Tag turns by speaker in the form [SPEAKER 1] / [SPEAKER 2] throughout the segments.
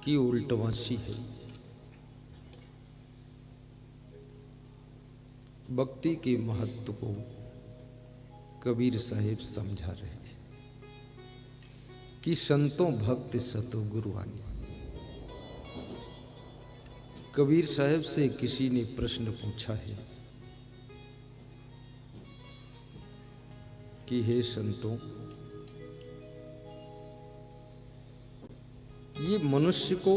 [SPEAKER 1] की उल्टवासी है। भक्ति के महत्व को कबीर साहिब समझा रहे हैं कि संतों भक्त सतो गुरुवानी। कबीर साहिब से किसी ने प्रश्न पूछा है कि हे संतों, ये मनुष्य को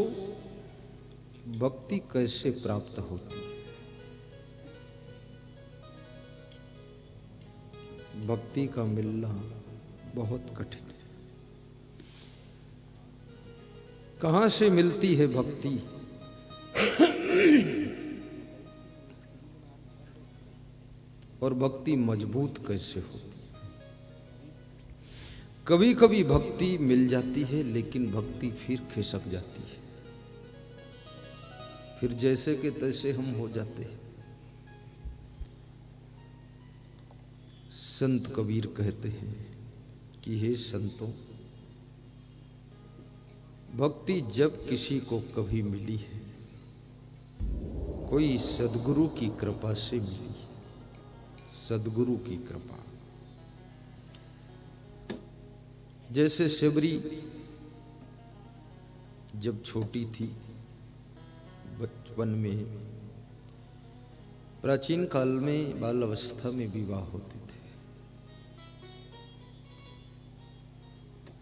[SPEAKER 1] भक्ति कैसे प्राप्त होती है? भक्ति का मिलना बहुत कठिन है। कहां से मिलती है भक्ति? और भक्ति मजबूत कैसे होती? कभी कभी भक्ति मिल जाती है लेकिन भक्ति फिर खिसक जाती है, फिर जैसे के तैसे हम हो जाते हैं। संत कबीर कहते हैं कि हे संतों, भक्ति जब किसी को कभी मिली है, कोई सद्गुरु की कृपा से मिली, सद्गुरु की कृपा। जैसे शबरी जब छोटी थी, बचपन में, प्राचीन काल में बाल अवस्था में विवाह होते थे।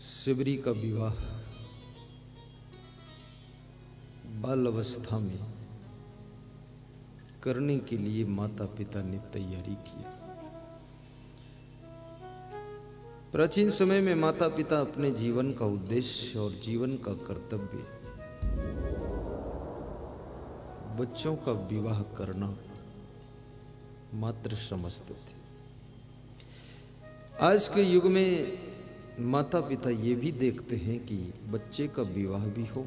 [SPEAKER 1] शबरी का विवाह बाल अवस्था में करने के लिए माता पिता ने तैयारी की। प्राचीन समय में माता पिता अपने जीवन का उद्देश्य और जीवन का कर्तव्य बच्चों का विवाह करना मात्र समझते थे। आज के युग में माता पिता ये भी देखते हैं कि बच्चे का विवाह भी हो,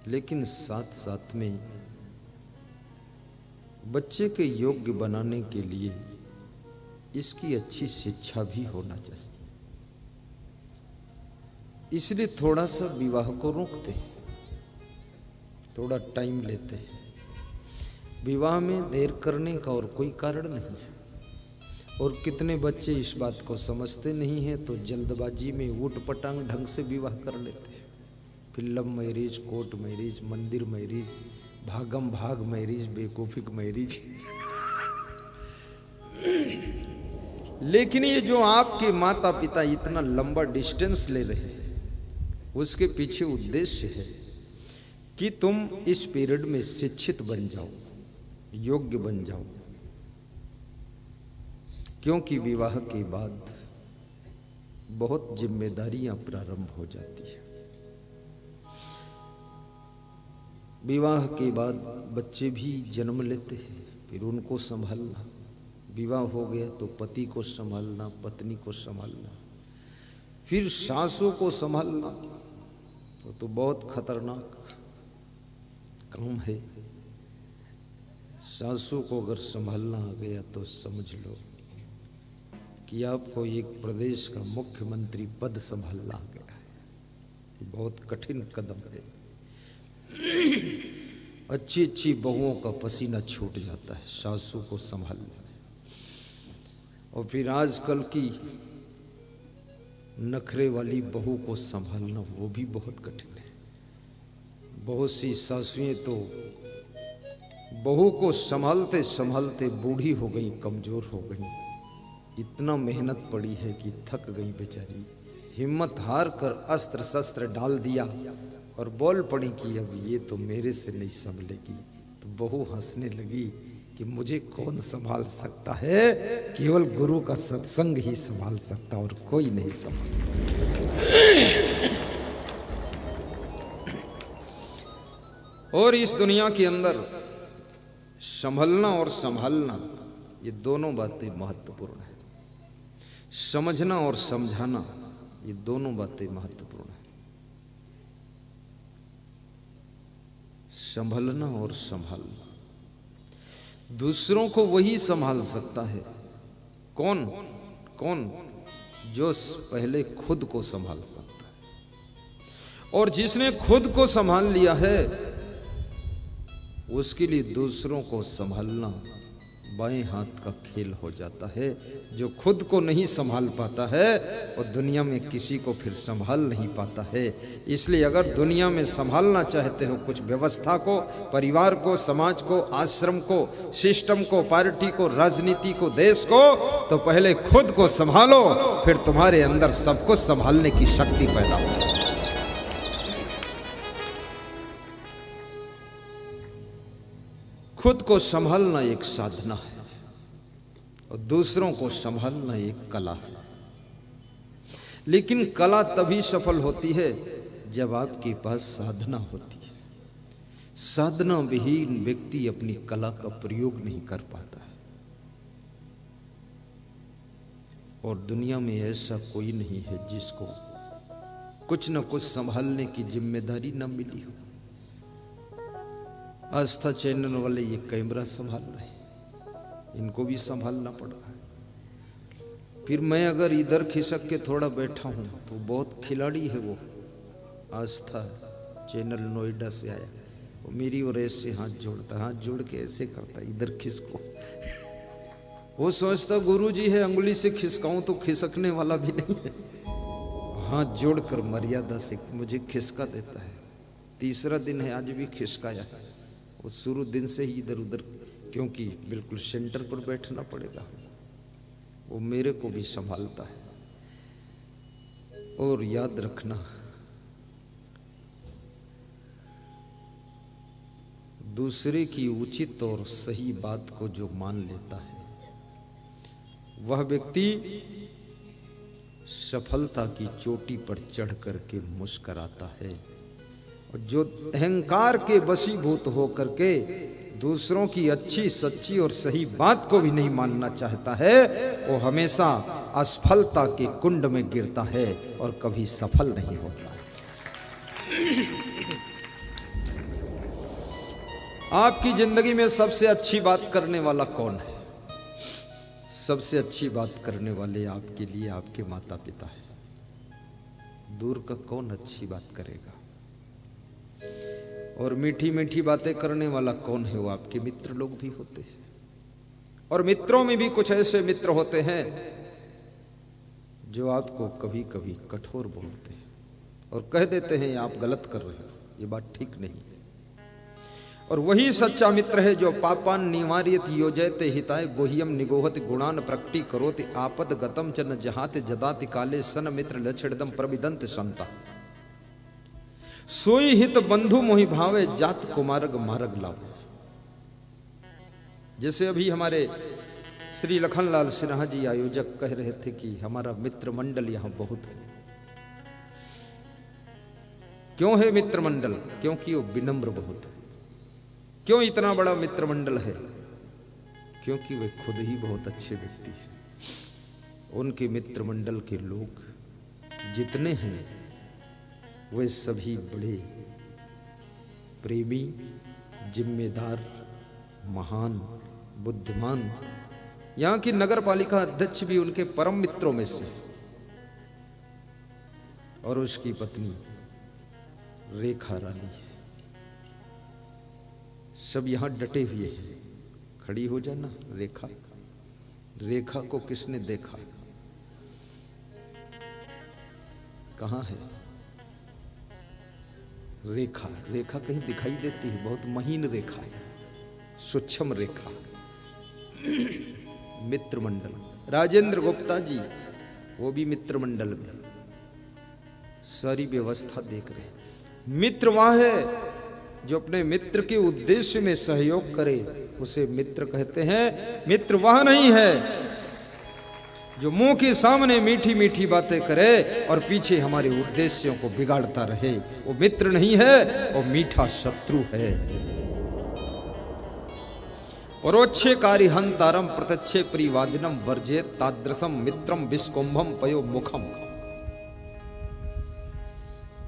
[SPEAKER 1] लेकिन साथ साथ में बच्चे के योग्य बनाने के लिए इसकी अच्छी शिक्षा भी होना चाहिए। इसलिए थोड़ा सा विवाह को रोकते हैं, थोड़ा टाइम लेते हैं। विवाह में देर करने का और कोई कारण नहीं है। और कितने बच्चे इस बात को समझते नहीं हैं तो जल्दबाजी में ऊट पटांग ढंग से विवाह कर लेते हैं। फिर लव मैरिज, कोर्ट मैरिज, मंदिर मैरिज, भागम भाग मैरिज, बेवकूफिक मैरिज। लेकिन ये जो आपके माता पिता इतना लंबा डिस्टेंस ले रहे हैं, उसके पीछे उद्देश्य है कि तुम इस पीरियड में शिक्षित बन जाओ, योग्य बन जाओ। क्योंकि विवाह के बाद बहुत जिम्मेदारियां प्रारंभ हो जाती है। विवाह के बाद बच्चे भी जन्म लेते हैं, फिर उनको संभालना। विवाह हो गया तो पति को संभालना, पत्नी को संभालना, फिर सासों को संभालना। तो बहुत खतरनाक काम है। सासों को अगर संभालना आ गया तो समझ लो कि आपको एक प्रदेश का मुख्यमंत्री पद संभालना आ गया है। बहुत कठिन कदम है। अच्छी अच्छी बहुओं का पसीना छूट जाता है सासू को संभालने। और फिर आजकल की नखरे वाली बहू को संभालना वो भी बहुत कठिन है। बहुत सी सासुएं तो बहू को संभालते संभालते बूढ़ी हो गई, कमजोर हो गई। इतना मेहनत पड़ी है कि थक गई बेचारी, हिम्मत हार कर अस्त्र शस्त्र डाल दिया और बोल पड़ी कि अब ये तो मेरे से नहीं संभलेगी। तो बहू हंसने लगी कि मुझे कौन संभाल सकता है, केवल गुरु का सत्संग ही संभाल सकता और कोई नहीं संभाल। और इस दुनिया के अंदर संभलना और संभालना ये दोनों बातें महत्वपूर्ण है। समझना और समझाना ये दोनों बातें महत्वपूर्ण है। संभलना और संभालना, दूसरों को वही संभाल सकता है। कौन? जो पहले खुद को संभाल सकता है। और जिसने खुद को संभाल लिया है उसके लिए दूसरों को संभालना बाएं हाथ का खेल हो जाता है। जो खुद को नहीं संभाल पाता है और दुनिया में किसी को फिर संभाल नहीं पाता है। इसलिए अगर दुनिया में संभालना चाहते हो कुछ व्यवस्था को, परिवार को, समाज को, आश्रम को, सिस्टम को, पार्टी को, राजनीति को, देश को, तो पहले खुद को संभालो, फिर तुम्हारे अंदर सबको संभालने की शक्ति पैदा हो। खुद को संभालना एक साधना है और दूसरों को संभालना एक कला है। लेकिन कला तभी सफल होती है जब आपके पास साधना होती है। साधना विहीन व्यक्ति अपनी कला का प्रयोग नहीं कर पाता है। और दुनिया में ऐसा कोई नहीं है जिसको कुछ न कुछ संभालने की जिम्मेदारी न मिली हो। आस्था चैनल वाले ये कैमरा संभाल रहे हैं, इनको भी संभालना पड़ रहा है। फिर मैं अगर इधर खिसक के थोड़ा बैठा हूं तो बहुत खिलाड़ी है वो, आस्था चैनल नोएडा से आया, वो मेरी और ऐसे हाथ जोड़ता, हाथ जोड़ के ऐसे करता इधर खिसको। वो सोचता गुरुजी है, अंगुली से खिसकाऊं तो खिसकने वाला भी नहीं है, हाथ जोड़कर मर्यादा से मुझे खिसका देता है। तीसरा दिन है, आज भी खिसकाया है। वो शुरू दिन से ही इधर उधर, क्योंकि बिल्कुल सेंटर पर बैठना पड़ेगा, वो मेरे को भी संभालता है। और याद रखना, दूसरे की उचित और सही बात को जो मान लेता है वह व्यक्ति सफलता की चोटी पर चढ़ करके मुस्कुराता है। और जो अहंकार के वशीभूत होकर के दूसरों की अच्छी सच्ची और सही बात को भी नहीं मानना चाहता है, वो हमेशा असफलता के कुंड में गिरता है और कभी सफल नहीं होता। आपकी जिंदगी में सबसे अच्छी बात करने वाला कौन है? सबसे अच्छी बात करने वाले आपके लिए आपके माता पिता है। दूर का कौन अच्छी बात करेगा? और मीठी मीठी बातें करने वाला कौन है? वो आपके मित्र लोग भी होते हैं। और मित्रों में भी कुछ ऐसे मित्र होते हैं जो आपको कभी कभी कठोर बोलते हैं और कह देते हैं आप गलत कर रहे हो, ये बात ठीक नहीं है। और वही सच्चा मित्र है जो पापान निवार्यत योजयते हिताय गोह्यम निगोहत गुणान प्रकटी करोति आपद गतम च न जहाते जदाति काले सन मित्र लक्षणदम प्रविदंत संता। सोई हित बंधु मोहि भावे जात कुमारग मार्ग लाभ। जैसे अभी हमारे श्री लखनलाल सिन्हा जी आयोजक कह रहे थे कि हमारा मित्र मंडल यहां बहुत है। क्यों है मित्र मंडल? क्योंकि वो विनम्र बहुत है। क्यों इतना बड़ा मित्र मंडल है? क्योंकि वे खुद ही बहुत अच्छे व्यक्ति हैं। उनके मित्र मंडल के लोग जितने हैं वे सभी बड़े प्रेमी, जिम्मेदार, महान, बुद्धिमान। यहाँ की नगर पालिका अध्यक्ष भी उनके परम मित्रों में से, और उसकी पत्नी रेखा रानी है। सब यहाँ डटे हुए हैं। खड़ी हो जाना रेखा। रेखा को किसने देखा? कहाँ है रेखा? रेखा कहीं दिखाई देती है? बहुत महीन रेखा है, सूक्ष्म रेखा। मित्र मंडल। राजेंद्र गुप्ता जी वो भी मित्र मंडल में, सारी व्यवस्था देख रहे। मित्र वह है जो अपने मित्र के उद्देश्य में सहयोग करे, उसे मित्र कहते हैं। मित्र वह नहीं है जो मुंह के सामने मीठी मीठी बातें करे और पीछे हमारे उद्देश्यों को बिगाड़ता रहे, वो मित्र नहीं है, वो मीठा शत्रु है। परोक्षे कार्यहंतारम प्रत्यक्षे परिवादिनम वर्जे तादृशम मित्रम विस्कुंभम पयो मुखम।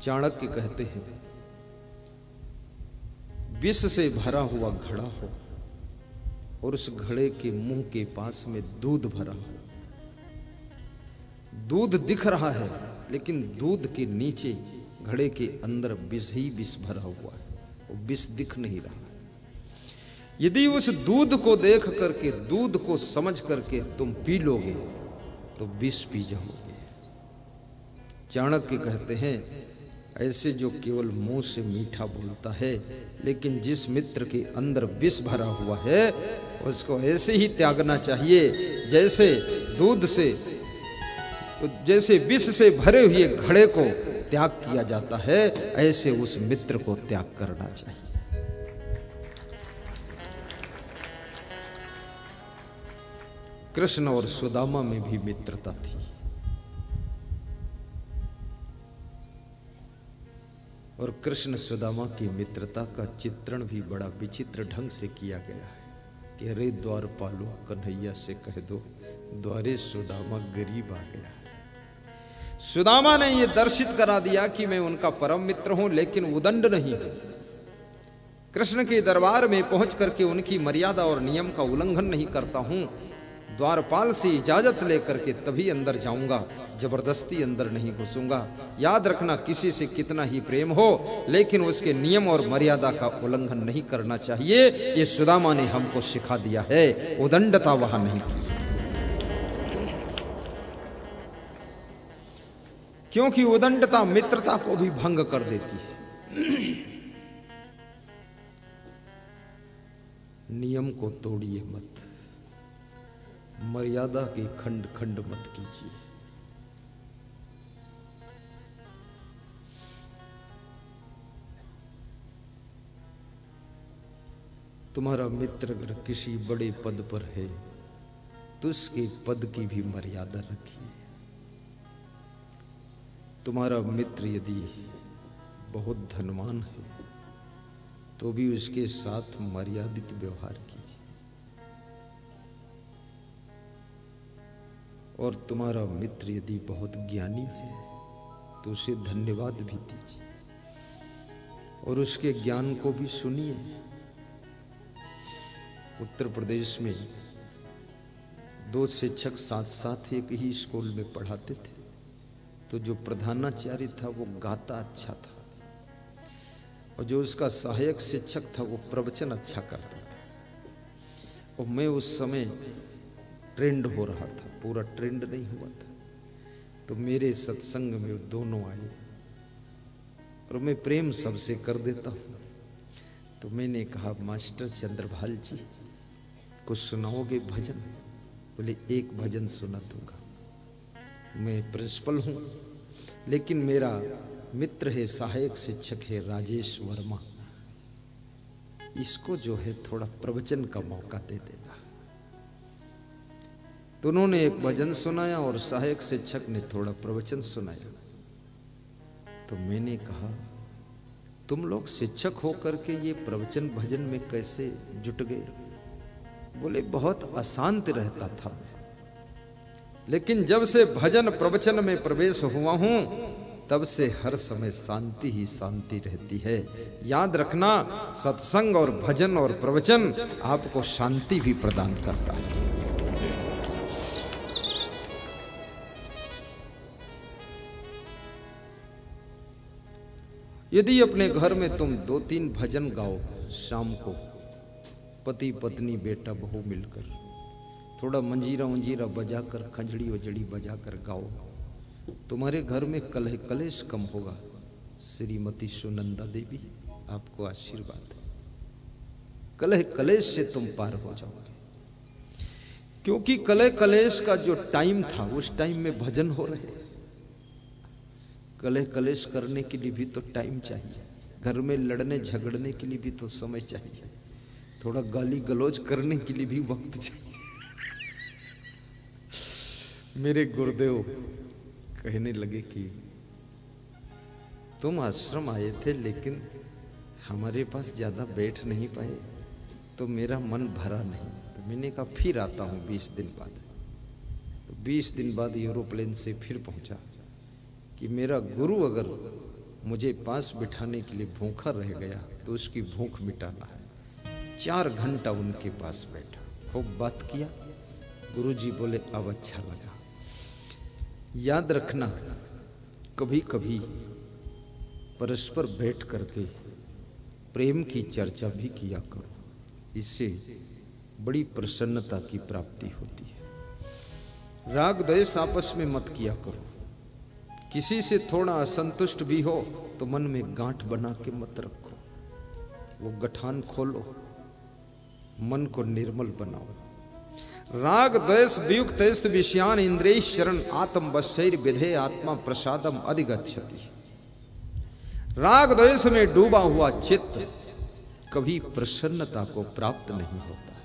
[SPEAKER 1] चाणक्य कहते हैं विष से भरा हुआ घड़ा हो और उस घड़े के मुंह के पास में दूध भरा हो। दूध दिख रहा है लेकिन दूध के नीचे घड़े के अंदर विष ही विष भरा हुआ है, वो विष दिख नहीं रहा। यदि उस दूध को देख करके, दूध को समझ करके तुम पी लोगे तो विष पी जाओगे। चाणक्य कहते हैं, ऐसे जो केवल मुंह से मीठा बोलता है, लेकिन जिस मित्र के अंदर विष भरा हुआ है उसको ऐसे ही त्यागना चाहिए जैसे दूध से, जैसे विष से भरे हुए घड़े को त्याग किया जाता है, ऐसे उस मित्र को त्याग करना चाहिए। कृष्ण और सुदामा में भी मित्रता थी, और कृष्ण सुदामा की मित्रता का चित्रण भी बड़ा विचित्र ढंग से किया गया है कि अरे द्वारपालो कन्हैया से कह दो, द्वारे सुदामा गरीब आ गया है। सुदामा ने यह दर्शित करा दिया कि मैं उनका परम मित्र हूं, लेकिन उदंड नहीं हूं। कृष्ण के दरबार में पहुंच करके उनकी मर्यादा और नियम का उल्लंघन नहीं करता हूं। द्वारपाल से इजाजत लेकर के तभी अंदर जाऊंगा, जबरदस्ती अंदर नहीं घुसूंगा। याद रखना, किसी से कितना ही प्रेम हो, लेकिन उसके नियम और मर्यादा का उल्लंघन नहीं करना चाहिए। ये सुदामा ने हमको सिखा दिया है, उदंडता वहां नहीं की, क्योंकि उदंडता मित्रता को भी भंग कर देती है। नियम को तोड़िए मत, मर्यादा के खंड खंड मत कीजिए। तुम्हारा मित्र अगर किसी बड़े पद पर है तो उसके पद की भी मर्यादा रखिए। तुम्हारा मित्र यदि बहुत धनवान है तो भी उसके साथ मर्यादित व्यवहार कीजिए, और तुम्हारा मित्र यदि बहुत ज्ञानी है तो उसे धन्यवाद भी दीजिए और उसके ज्ञान को भी सुनिए। उत्तर प्रदेश में 2 शिक्षक साथ साथ एक ही स्कूल में पढ़ाते थे, तो जो प्रधानाचार्य था वो गाता अच्छा था और जो उसका सहायक शिक्षक था वो प्रवचन अच्छा करता था। और मैं उस समय ट्रेंड हो रहा था, पूरा ट्रेंड नहीं हुआ था, तो मेरे सत्संग में दोनों आए और मैं प्रेम सबसे कर देता हूँ। तो मैंने कहा, मास्टर चंद्रभाल जी कुछ सुनाओगे भजन? बोले, एक भजन सुना दूंगा। मैं प्रिंसिपल हूँ, लेकिन मेरा मित्र है, सहायक शिक्षक है राजेश वर्मा, इसको जो है थोड़ा प्रवचन का मौका दे देना। तो उन्होंने एक भजन सुनाया और सहायक शिक्षक ने थोड़ा प्रवचन सुनाया। तो मैंने कहा, तुम लोग शिक्षक होकर के ये प्रवचन भजन में कैसे जुट गए? बोले, बहुत अशांत रहता था मैं, लेकिन जब से भजन प्रवचन में प्रवेश हुआ हूं तब से हर समय शांति ही शांति रहती है। याद रखना, सत्संग और भजन और प्रवचन आपको शांति भी प्रदान करता है। यदि अपने घर में तुम 2-3 भजन गाओ शाम को, पति पत्नी बेटा बहू मिलकर, थोड़ा मंजीरा उंजीरा बजाकर, खंजड़ी वजड़ी बजाकर गाओ, तुम्हारे घर में कलह कलेश कम होगा। श्रीमती सुनंदा देवी आपको आशीर्वाद है, कलह कलेश से तुम पार हो जाओगे। क्योंकि कलह कलेश का जो टाइम था उस टाइम में भजन हो रहे। कलह कलेश करने के लिए भी तो टाइम चाहिए, घर में लड़ने झगड़ने के लिए भी तो समय चाहिए, थोड़ा गाली गलौज करने के लिए भी वक्त चाहिए। मेरे गुरुदेव कहने लगे कि तुम आश्रम आए थे लेकिन हमारे पास ज्यादा बैठ नहीं पाए तो मेरा मन भरा नहीं। तो मैंने कहा, फिर आता हूँ 20 दिन बाद। तो 20 दिन बाद एरोप्लेन से फिर पहुंचा कि मेरा गुरु अगर मुझे पास बिठाने के लिए भूखा रह गया तो उसकी भूख मिटाना है। 4 घंटा उनके पास बैठा, खूब बात किया। गुरुजी बोले, अब अच्छा लगा। याद रखना, कभी कभी परस्पर बैठ करके प्रेम की चर्चा भी किया करो, इससे बड़ी प्रसन्नता की प्राप्ति होती है। राग द्वेष आपस में मत किया करो। किसी से थोड़ा असंतुष्ट भी हो तो मन में गांठ बना के मत रखो, वो गठान खोलो, मन को निर्मल बनाओ। राग द्वेष वियुक्त विषयान इंद्रिय शरण आत्म वशैर विधे आत्मा प्रसादम अधिगच्छति। राग द्वेष में डूबा हुआ चित्त कभी प्रसन्नता को प्राप्त नहीं होता है।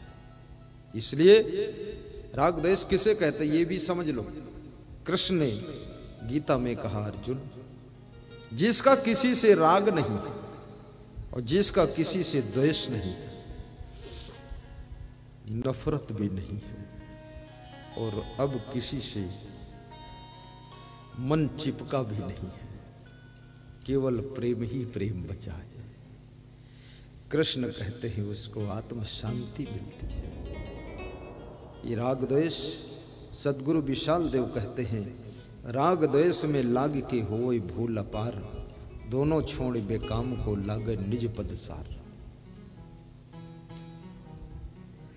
[SPEAKER 1] इसलिए राग द्वेष किसे कहते हैं ये भी समझ लो। कृष्ण ने गीता में कहा, अर्जुन, जिसका किसी से राग नहीं और जिसका किसी से द्वेष नहीं, नफरत भी नहीं है और अब किसी से मन चिपका भी नहीं है, केवल प्रेम ही प्रेम बचा है। कृष्ण कहते हैं उसको आत्म शांति मिलती है। ये राग द्वेष, सदगुरु विशाल देव कहते हैं, राग द्वेष में लाग के होए भूल अपार, दोनों छोड़ बेकाम को लागे निज पद सार।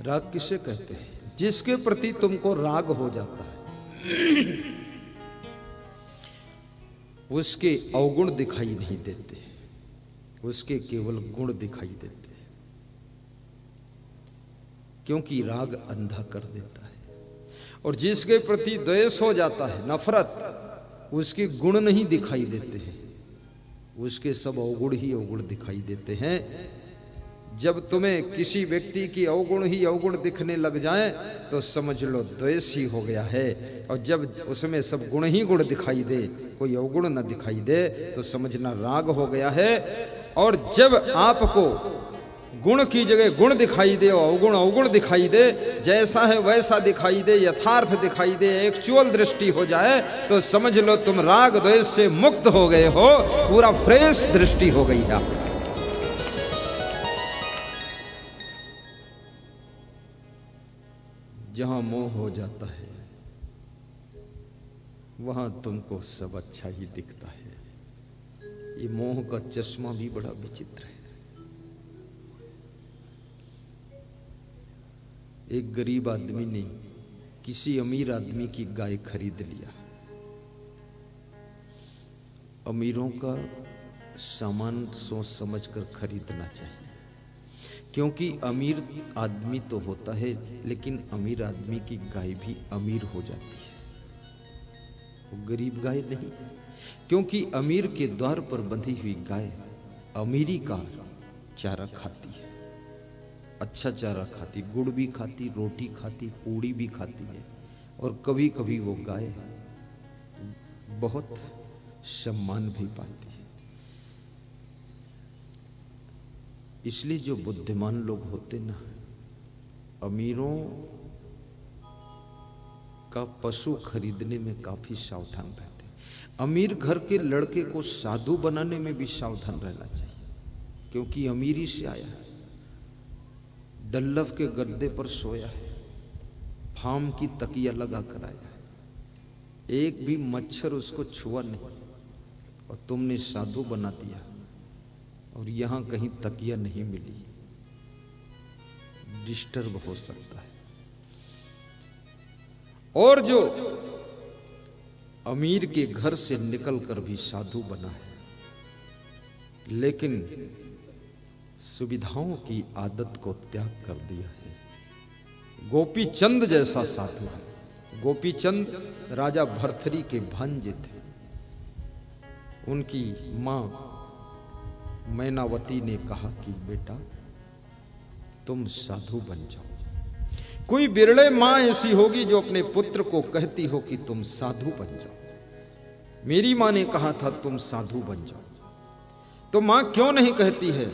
[SPEAKER 1] राग किसे कहते हैं? जिसके प्रति तुमको राग हो जाता है, उसके अवगुण दिखाई नहीं देते, उसके केवल गुण दिखाई देते हैं, क्योंकि राग अंधा कर देता है। और जिसके प्रति द्वेष हो जाता है, नफरत, उसके गुण नहीं दिखाई देते हैं, उसके सब अवगुण ही अवगुण दिखाई देते हैं। जब तुम्हें किसी व्यक्ति की अवगुण ही अवगुण दिखने लग जाएं तो समझ लो द्वेष ही हो गया है, और जब उसमें सब गुण ही गुण दिखाई दे, कोई अवगुण न दिखाई दे, तो समझना राग हो गया है। और जब आपको गुण की जगह गुण दिखाई दे और अवगुण अवगुण दिखाई दे, जैसा है वैसा दिखाई दे, यथार्थ दिखाई दे, एक्चुअल दृष्टि हो जाए, तो समझ लो तुम राग द्वेष से मुक्त हो गए हो, पूरा फ्रेश दृष्टि हो गई है। जहां मोह हो जाता है वहां तुमको सब अच्छा ही दिखता है। ये मोह का चश्मा भी बड़ा विचित्र है। एक गरीब आदमी ने किसी अमीर आदमी की गाय खरीद लिया। अमीरों का सामान सोच समझकर खरीदना चाहिए, क्योंकि अमीर आदमी तो होता है, लेकिन अमीर आदमी की गाय भी अमीर हो जाती है, वो गरीब गाय नहीं। क्योंकि अमीर के द्वार पर बंधी हुई गाय अमीरी का चारा खाती है, अच्छा चारा खाती, गुड़ भी खाती, रोटी खाती, पूड़ी भी खाती है, और कभी कभी वो गाय बहुत सम्मान भी पाती है। इसलिए जो बुद्धिमान लोग होते ना, अमीरों का पशु खरीदने में काफी सावधान रहते हैं। अमीर घर के लड़के को साधु बनाने में भी सावधान रहना चाहिए, क्योंकि अमीरी से आया है, डल्लव के गद्दे पर सोया है, फार्म की तकिया लगा कर आया है, एक भी मच्छर उसको छुआ नहीं, और तुमने साधु बना दिया, और यहां कहीं तकिया नहीं मिली, डिस्टर्ब हो सकता है। और जो अमीर के घर से निकलकर भी साधु बना है, लेकिन सुविधाओं की आदत को त्याग कर दिया है, गोपी चंद जैसा साधु है। गोपी चंद राजा भरथरी के भांजे थे। उनकी मां मैनावती ने कहा कि बेटा तुम साधु बन जाओ। कोई बिरले मां ऐसी होगी जो अपने पुत्र को कहती हो कि तुम साधु बन जाओ। मेरी मां ने कहा था तुम साधु बन जाओ, तो मां क्यों नहीं कहती है?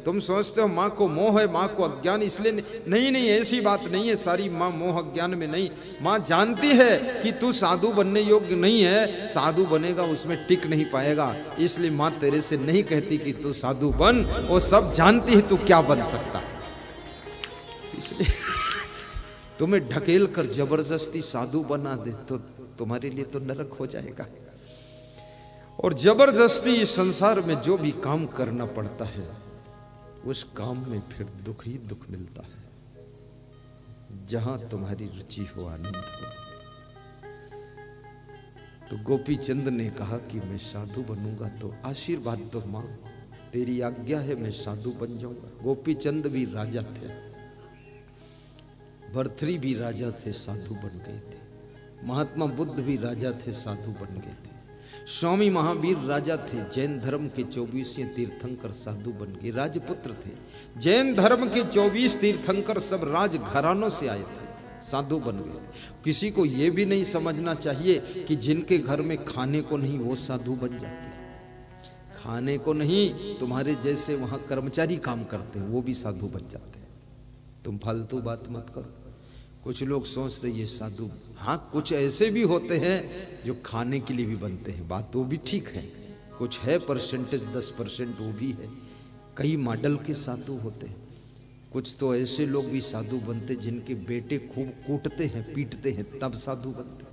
[SPEAKER 1] तुम सोचते हो मां को मोह है, मां को अज्ञान, इसलिए नहीं। नहीं, ऐसी बात नहीं है। सारी मां मोह अज्ञान में नहीं, मां जानती है कि तू साधु बनने योग्य नहीं है, साधु बनेगा उसमें टिक नहीं पाएगा, इसलिए मां तेरे से नहीं कहती कि तू साधु बन, वो सब जानती है तू क्या बन सकता, इसलिए तुम्हें ढकेल कर जबरदस्ती साधु बना दे तो तुम्हारे लिए तो नरक हो जाएगा। और जबरदस्ती इस संसार में जो भी काम करना पड़ता है उस काम में फिर दुख ही दुख मिलता है। जहां तुम्हारी रुचि हो, आनंद हो। तो गोपी चंद ने कहा कि मैं साधु बनूंगा तो आशीर्वाद दो मां, तेरी आज्ञा है मैं साधु बन जाऊंगा। गोपी चंद भी राजा थे, भर्तृहरि भी राजा थे, साधु बन गए थे। महात्मा बुद्ध भी राजा थे, साधु बन गए थे। स्वामी महावीर राजा थे, जैन धर्म के 24वें तीर्थंकर साधु बन गए, राजपुत्र थे। जैन धर्म के 24 तीर्थंकर सब राजघरानों से आए थे, साधु बन गए थे। किसी को यह भी नहीं समझना चाहिए कि जिनके घर में खाने को नहीं वो साधु बन जाते। खाने को नहीं, तुम्हारे जैसे वहां कर्मचारी काम करते हैं वो भी साधु बन जाते हैं। तुम फालतू बात मत करो। कुछ लोग सोचते ये साधु, हाँ कुछ ऐसे भी होते हैं जो खाने के लिए भी बनते हैं, बात वो भी ठीक है। कुछ है परसेंटेज 10% वो भी है। कई मॉडल के साधु होते हैं। कुछ तो ऐसे लोग भी साधु बनते जिनके बेटे खूब कूटते हैं, पीटते हैं, तब साधु बनते।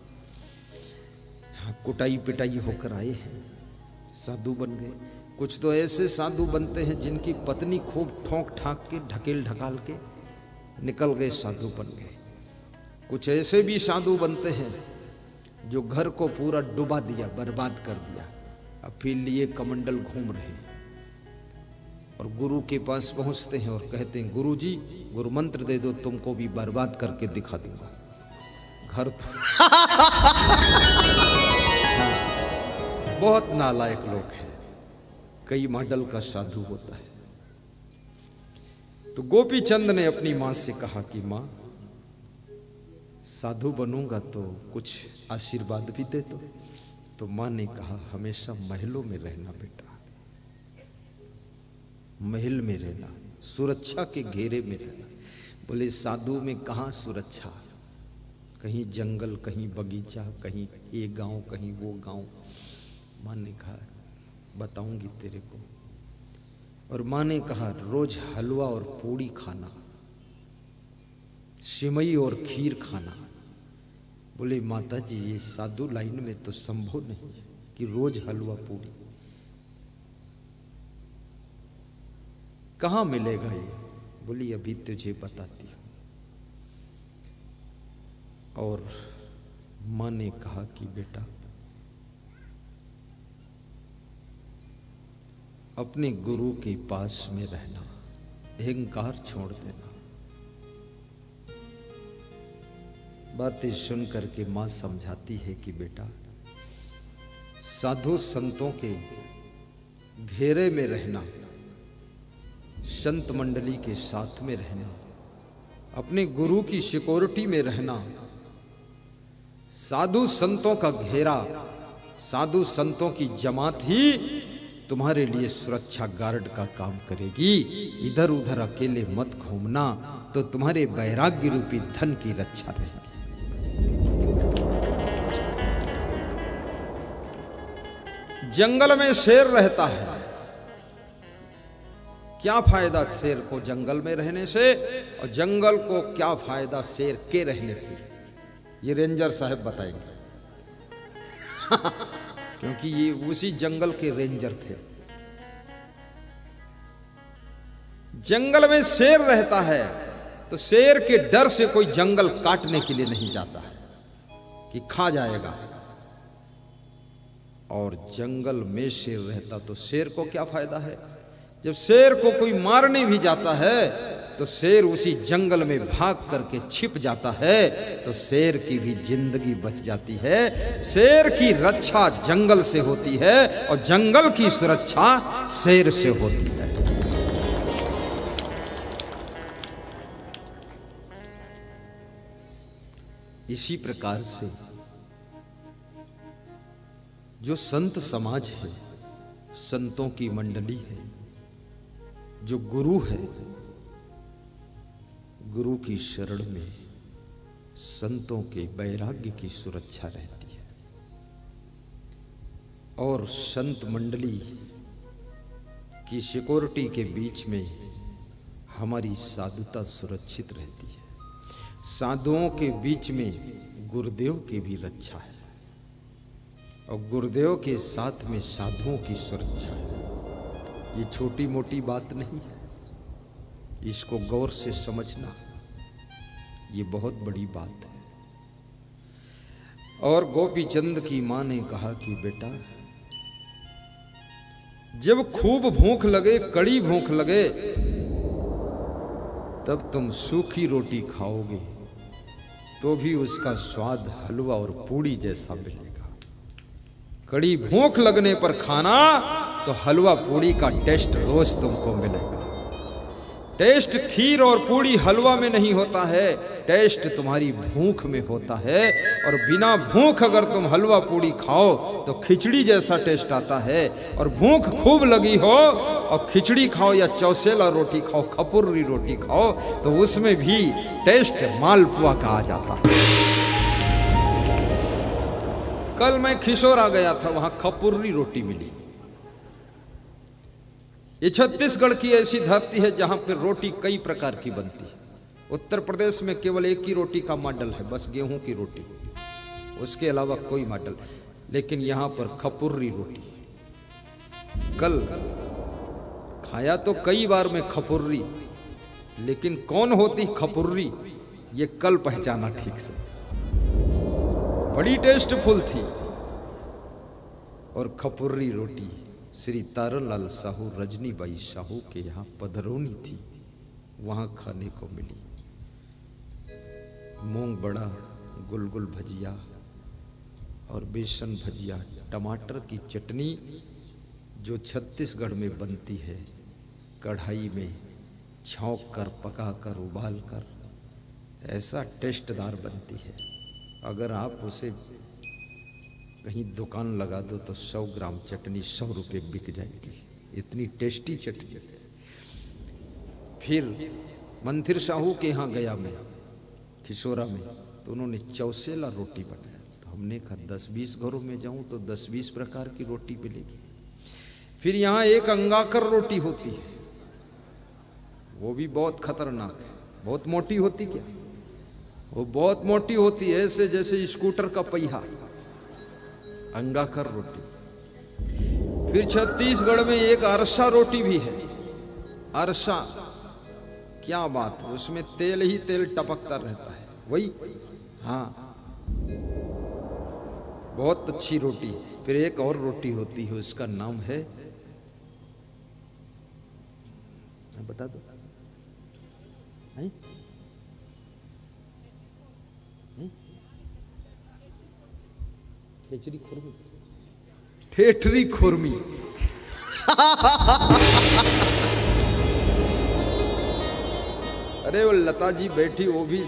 [SPEAKER 1] हाँ, कुटाई पिटाई होकर आए हैं, साधु बन गए। कुछ तो ऐसे साधु बनते हैं जिनकी पत्नी खूब ठोंक ठाक के ढकेल ढकाल के निकल गए, साधु बन गए। कुछ ऐसे भी साधु बनते हैं जो घर को पूरा डुबा दिया, बर्बाद कर दिया, अब फिर लिए कमंडल घूम रहे और गुरु के पास पहुंचते हैं और कहते हैं गुरु जी गुरु मंत्र दे दो, तुमको भी बर्बाद करके दिखा दूंगा घर तो बहुत नालायक लोग हैं। कई मॉडल का साधु होता है। तो गोपी चंद ने अपनी मां से कहा कि मां साधु बनूंगा तो कुछ आशीर्वाद भी दे दो। तो मां ने कहा हमेशा महलों में रहना बेटा, महल में रहना, सुरक्षा के घेरे में रहना। बोले साधु में कहाँ सुरक्षा, कहीं जंगल, कहीं बगीचा, कहीं ये गांव, कहीं वो गांव। मां ने कहा बताऊंगी तेरे को। और मां ने कहा रोज हलवा और पूड़ी खाना, सिमई और खीर खाना। बोले माता जी ये साधु लाइन में तो संभव नहीं कि रोज हलवा पूड़ी, कहां मिलेगा ये। बोली अभी तुझे बताती हूं। और मां ने कहा कि बेटा अपने गुरु के पास में रहना, अहंकार छोड़ देना। बातें सुन करके मां समझाती है कि बेटा साधु संतों के घेरे में रहना, संत मंडली के साथ में रहना, अपने गुरु की सिक्योरिटी में रहना, साधु संतों का घेरा, साधु संतों की जमात ही तुम्हारे लिए सुरक्षा गार्ड का काम करेगी। इधर उधर अकेले मत घूमना, तो तुम्हारे वैराग्य रूपी धन की रक्षा रहेगी। जंगल में शेर रहता है, क्या फायदा शेर को जंगल में रहने से, और जंगल को क्या फायदा शेर के रहने से, ये रेंजर साहब बताएंगे क्योंकि ये उसी जंगल के रेंजर थे। जंगल में शेर रहता है तो शेर के डर से कोई जंगल काटने के लिए नहीं जाता है कि खा जाएगा। और जंगल में शेर रहता तो शेर को क्या फायदा है। जब शेर को कोई मारने भी जाता है तो शेर उसी जंगल में भाग करके छिप जाता है, तो शेर की भी जिंदगी बच जाती है। शेर की रक्षा जंगल से होती है और जंगल की सुरक्षा शेर से होती है। इसी प्रकार से जो संत समाज है, संतों की मंडली है, जो गुरु है, गुरु की शरण में संतों के वैराग्य की सुरक्षा रहती है और संत मंडली की सिक्योरिटी के बीच में हमारी साधुता सुरक्षित रहती है। साधुओं के बीच में गुरुदेव की भी रक्षा है। और गुरुदेव के साथ में साधुओं की सुरक्षा है। ये छोटी मोटी बात नहीं है, इसको गौर से समझना, ये बहुत बड़ी बात है। और गोपी चंद की मां ने कहा कि बेटा, जब खूब भूख लगे, कड़ी भूख लगे, तब तुम सूखी रोटी खाओगे तो भी उसका स्वाद हलवा और पूड़ी जैसा मिलेगा। कड़ी भूख लगने पर खाना तो हलवा पूड़ी का टेस्ट रोज तुमको मिलेगा। टेस्ट खीर और पूड़ी हलवा में नहीं होता है, टेस्ट तुम्हारी भूख में होता है। और बिना भूख अगर तुम हलवा पूड़ी खाओ तो खिचड़ी जैसा टेस्ट आता है। और भूख खूब लगी हो और खिचड़ी खाओ या चौसेला रोटी खाओ, खपुर्री रोटी खाओ, तो उसमें भी टेस्ट मालपुआ का आ जाता है। कल मैं खिशोरा गया था, वहां खपुर्री रोटी मिली। ये छत्तीसगढ़ की ऐसी धरती है जहां पर रोटी कई प्रकार की बनती है। उत्तर प्रदेश में केवल एक ही रोटी का मॉडल है, बस गेहूं की रोटी, उसके अलावा कोई मॉडल। लेकिन यहां पर खपुर्री रोटी, कल खाया तो कई बार मैं खपुर्री, लेकिन कौन होती खपुर्री ये कल पहचाना ठीक से। बड़ी टेस्टफुल थी। और खपुर्री रोटी श्री तारनलाल साहू, रजनीबाई साहू के यहाँ पधरौनी थी, वहाँ खाने को मिली। मूंग बड़ा, गुलगुल भजिया और बेसन भजिया, टमाटर की चटनी जो छत्तीसगढ़ में बनती है, कढ़ाई में छौंक कर, पका कर, उबाल कर, ऐसा टेस्टदार बनती है। अगर आप उसे कहीं दुकान लगा दो तो 100 ग्राम चटनी 100 रुपये बिक जाएगी, इतनी टेस्टी चटनी है। फिर मंथिर साहू के यहाँ गया मैं खिशोरा में, तो उन्होंने चौसेला रोटी बनाया। तो हमने कहा 10-20 घरों में जाऊं तो 10-20 प्रकार की रोटी मिलेगी। फिर यहाँ एक अंगाकर रोटी होती है, वो भी बहुत खतरनाक है। बहुत मोटी होती, क्या वो बहुत मोटी होती है, ऐसे जैसे स्कूटर का पहिया। अंगाकर रोटी। फिर छत्तीसगढ़ में एक अरसा रोटी भी है। अरसा, क्या बात है, उसमें तेल ही तेल टपकता रहता है, वही, हाँ, बहुत अच्छी रोटी। फिर एक और रोटी होती है, उसका नाम है, बता दो, ठेठरी खुरमी, ठेठरी खुरमी। अरे वो लता जी बैठी, वो भी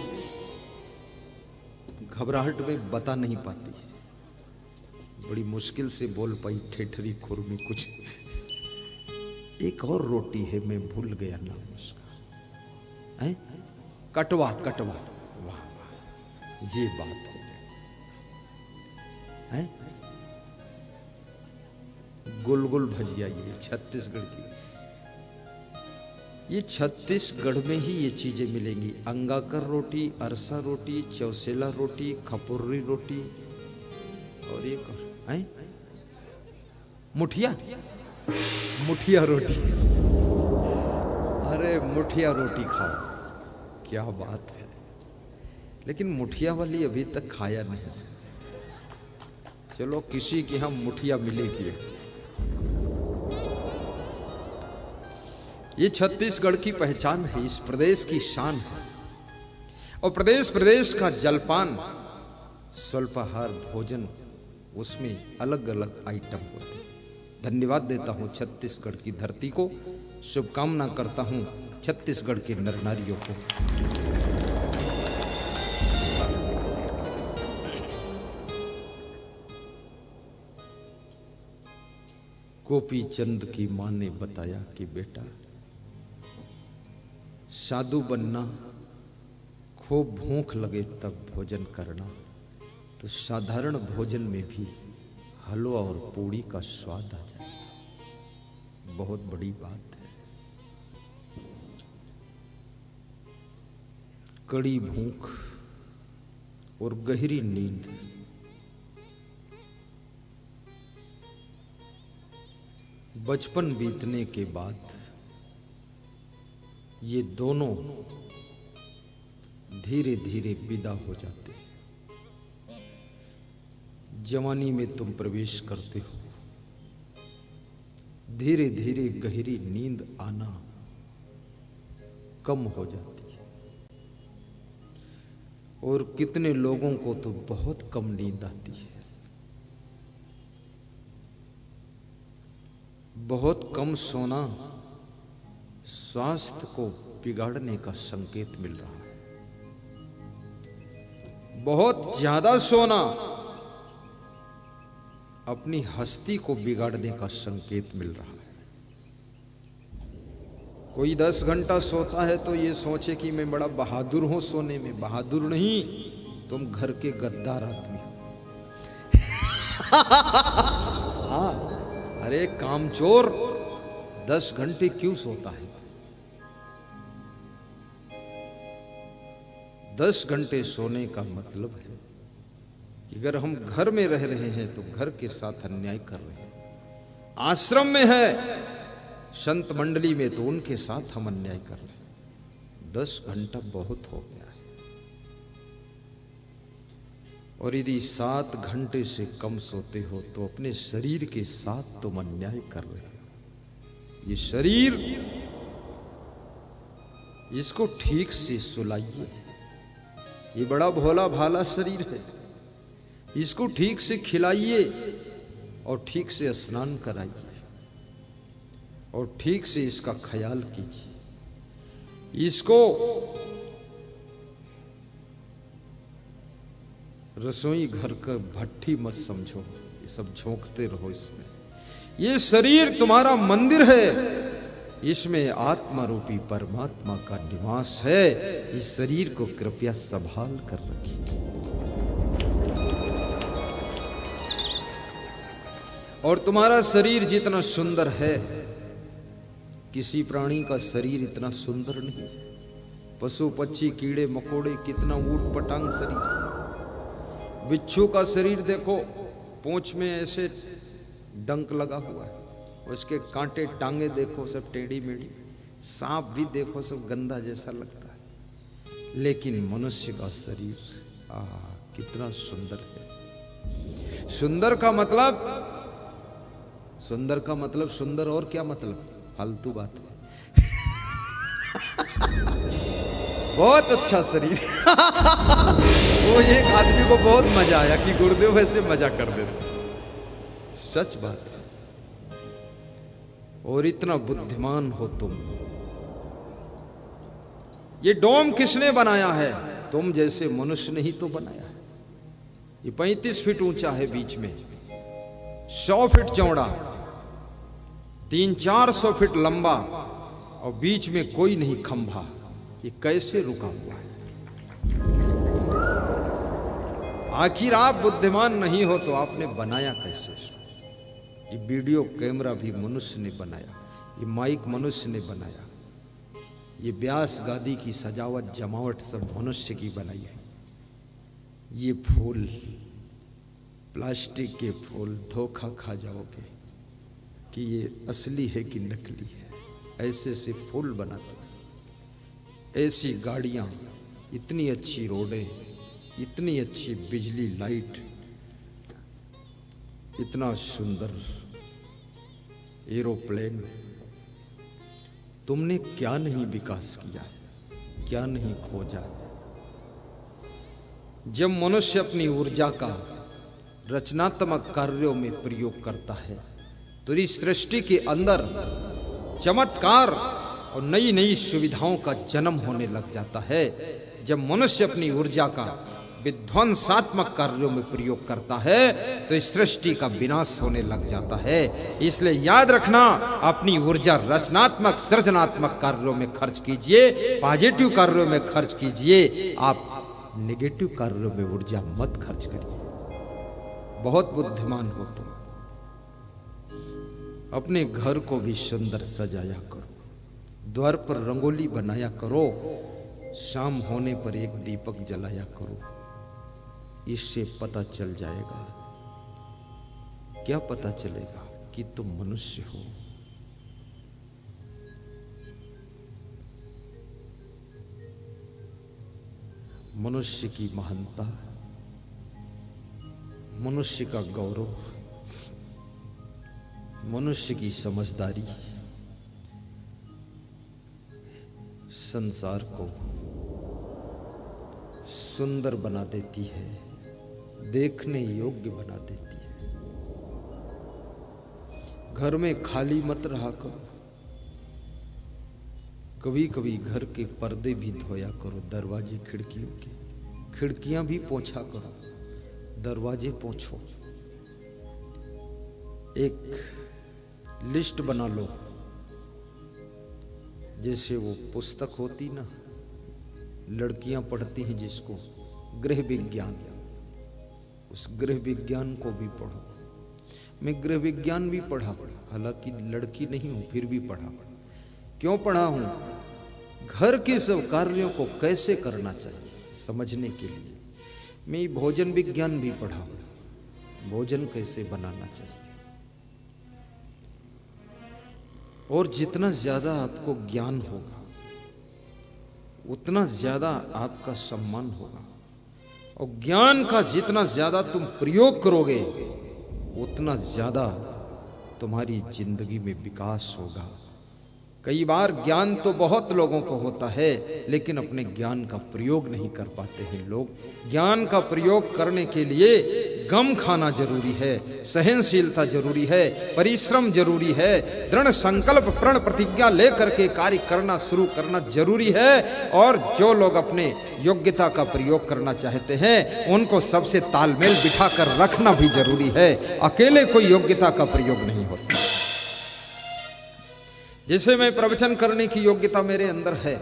[SPEAKER 1] घबराहट में बता नहीं पाती, बड़ी मुश्किल से बोल पाई ठेठरी खुरमी कुछ। एक और रोटी है, मैं भूल गया नाम उसका, है कटवा, कटवा, वाह वाह, ये बात है। गुलगुल भजिया, ये छत्तीसगढ़ की, ये छत्तीसगढ़ में ही ये चीजें मिलेंगी। अंगाकर रोटी, अरसा रोटी, चौसेला रोटी, खपुर्री रोटी, और एक और है मुठिया, मुठिया रोटी। अरे मुठिया रोटी खाओ, क्या बात है। लेकिन मुठिया वाली अभी तक खाया नहीं। चलो किसी की हम मुठिया मिलेगी। ये छत्तीसगढ़ की पहचान है, इस प्रदेश की शान है। और प्रदेश प्रदेश का जलपान, स्वल्पाहार भोजन, उसमें अलग अलग आइटम होते हैं। धन्यवाद देता हूं छत्तीसगढ़ की धरती को, शुभकामना करता हूं छत्तीसगढ़ के नर नारियों को। गोपी चंद की मां ने बताया कि बेटा, साधु बनना, खूब भूख लगे तब भोजन करना, तो साधारण भोजन में भी हलवा और पूड़ी का स्वाद आ जाए, बहुत बड़ी बात है। कड़ी भूख और गहरी नींद बचपन बीतने के बाद ये दोनों धीरे धीरे विदा हो जाते हैं। जवानी में तुम प्रवेश करते हो, धीरे धीरे गहरी नींद आना कम हो जाती है। और कितने लोगों को तो बहुत कम नींद आती है। बहुत कम सोना स्वास्थ्य को बिगाड़ने का संकेत मिल रहा है। बहुत ज्यादा सोना अपनी हस्ती को बिगाड़ने का संकेत मिल रहा है। कोई 10 घंटा सोता है तो ये सोचे कि मैं बड़ा बहादुर हूं सोने में। बहादुर नहीं, तुम घर के गद्दार आदमी हो। हाँ, अरे कामचोर 10 घंटे क्यों सोता है? 10 घंटे सोने का मतलब है कि अगर हम घर में रह रहे हैं तो घर के साथ अन्याय कर रहे हैं। आश्रम में है, संत मंडली में, तो उनके साथ हम अन्याय कर रहे हैं। 10 घंटा बहुत हो गया है। और यदि 7 घंटे से कम सोते हो तो अपने शरीर के साथ तुम अन्याय कर रहे हो। ये शरीर, इसको ठीक से सुलाइए। ये बड़ा भोला भाला शरीर है, इसको ठीक से खिलाइए और ठीक से स्नान कराइए और ठीक से इसका ख्याल कीजिए। इसको रसोई घर का भट्ठी मत समझो, ये सब झोंकते रहो इसमें। ये शरीर तुम्हारा मंदिर है, इसमें आत्मा रूपी परमात्मा का निवास है। इस शरीर को कृपया संभाल कर रखिए। और तुम्हारा शरीर जितना सुंदर है, किसी प्राणी का शरीर इतना सुंदर नहीं। पशु पक्षी कीड़े मकोड़े कितना ऊट पटांग शरीर है। बिच्छू का शरीर देखो, पूंछ में ऐसे डंक लगा हुआ है, उसके कांटे टांगे देखो सब टेढ़ी मेढ़ी। सांप भी देखो सब गंदा जैसा लगता है। लेकिन मनुष्य का शरीर कितना सुंदर है। सुंदर का मतलब सुंदर, और क्या मतलब? फालतू बात है। बहुत अच्छा शरीर। वो एक आदमी को बहुत मजा आया कि गुरुदेव वैसे मजा कर देते। सच बात है। और इतना बुद्धिमान हो तुम। ये डोम किसने बनाया है? तुम जैसे मनुष्य ने ही तो बनाया है। ये 35 फीट ऊंचा है, बीच में 100 फीट चौड़ा, 300-400 फीट लंबा, और बीच में कोई नहीं खंभा। ये कैसे रुका हुआ है? आखिर आप बुद्धिमान नहीं हो तो आपने बनाया कैसे इसको? ये वीडियो कैमरा भी मनुष्य ने बनाया, ये माइक मनुष्य ने बनाया, ये व्यास गादी की सजावट जमावट सब मनुष्य की बनाई है। ये फूल, प्लास्टिक के फूल, धोखा खा जाओगे कि ये असली है कि नकली है। ऐसे से फूल बनाते, ऐसी गाड़ियां, इतनी अच्छी रोडें, इतनी अच्छी बिजली लाइट, इतना सुंदर एरोप्लेन। तुमने क्या नहीं विकास किया, क्या नहीं खोजा। जब मनुष्य अपनी ऊर्जा का रचनात्मक कार्यों में प्रयोग करता है तो इस सृष्टि के अंदर चमत्कार और नई नई सुविधाओं का जन्म होने लग जाता है। जब मनुष्य अपनी ऊर्जा का विध्वंसात्मक कार्यों में प्रयोग करता है तो इस सृष्टि का विनाश होने लग जाता है। इसलिए याद रखना, अपनी ऊर्जा रचनात्मक सृजनात्मक कार्यों में खर्च कीजिए, पॉजिटिव कार्यों में खर्च कीजिए। आप नेगेटिव कार्यों में ऊर्जा मत खर्च करिए। बहुत बुद्धिमान हो तुम। अपने घर को भी सुंदर सजाया करो, द्वार पर रंगोली बनाया करो, शाम होने पर एक दीपक जलाया करो। इससे पता चल जाएगा, क्या पता चलेगा कि तुम मनुष्य हो। मनुष्य की महानता, मनुष्य का गौरव, मनुष्य की समझदारी संसार को सुंदर बना देती है, देखने योग्य बना देती है। घर में खाली मत रहा करो, कभी कभी घर के पर्दे भी धोया करो, दरवाजे खिड़कियों के, खिड़कियां भी पोंछा करो, दरवाजे पोंछो। एक लिस्ट बना लो, जैसे वो पुस्तक होती ना, लड़कियां पढ़ती हैं जिसको गृह विज्ञान, उस गृह विज्ञान को भी पढ़ो। मैं गृह विज्ञान भी पढ़ा, हालांकि लड़की नहीं हूं, फिर भी पढ़ा। क्यों पढ़ा हूं? घर के सब कार्यों को कैसे करना चाहिए समझने के लिए। मैं भोजन विज्ञान भी पढ़ा हूं, भोजन कैसे बनाना चाहिए। और जितना ज्यादा आपको ज्ञान होगा उतना ज्यादा आपका सम्मान होगा, और ज्ञान का जितना ज्यादा तुम प्रयोग करोगे उतना ज्यादा तुम्हारी जिंदगी में विकास होगा। कई बार ज्ञान तो बहुत लोगों को होता है, लेकिन अपने ज्ञान का प्रयोग नहीं कर पाते हैं लोग। ज्ञान का प्रयोग करने के लिए गम खाना जरूरी है, सहनशीलता जरूरी है, परिश्रम जरूरी है, दृढ़ संकल्प प्रण प्रतिज्ञा लेकर के कार्य करना शुरू करना जरूरी है। और जो लोग अपने योग्यता का प्रयोग करना चाहते हैं उनको सबसे तालमेल बिठाकर रखना भी जरूरी है। अकेले कोई योग्यता का प्रयोग नहीं होता। जैसे मैं प्रवचन करने की योग्यता मेरे अंदर है,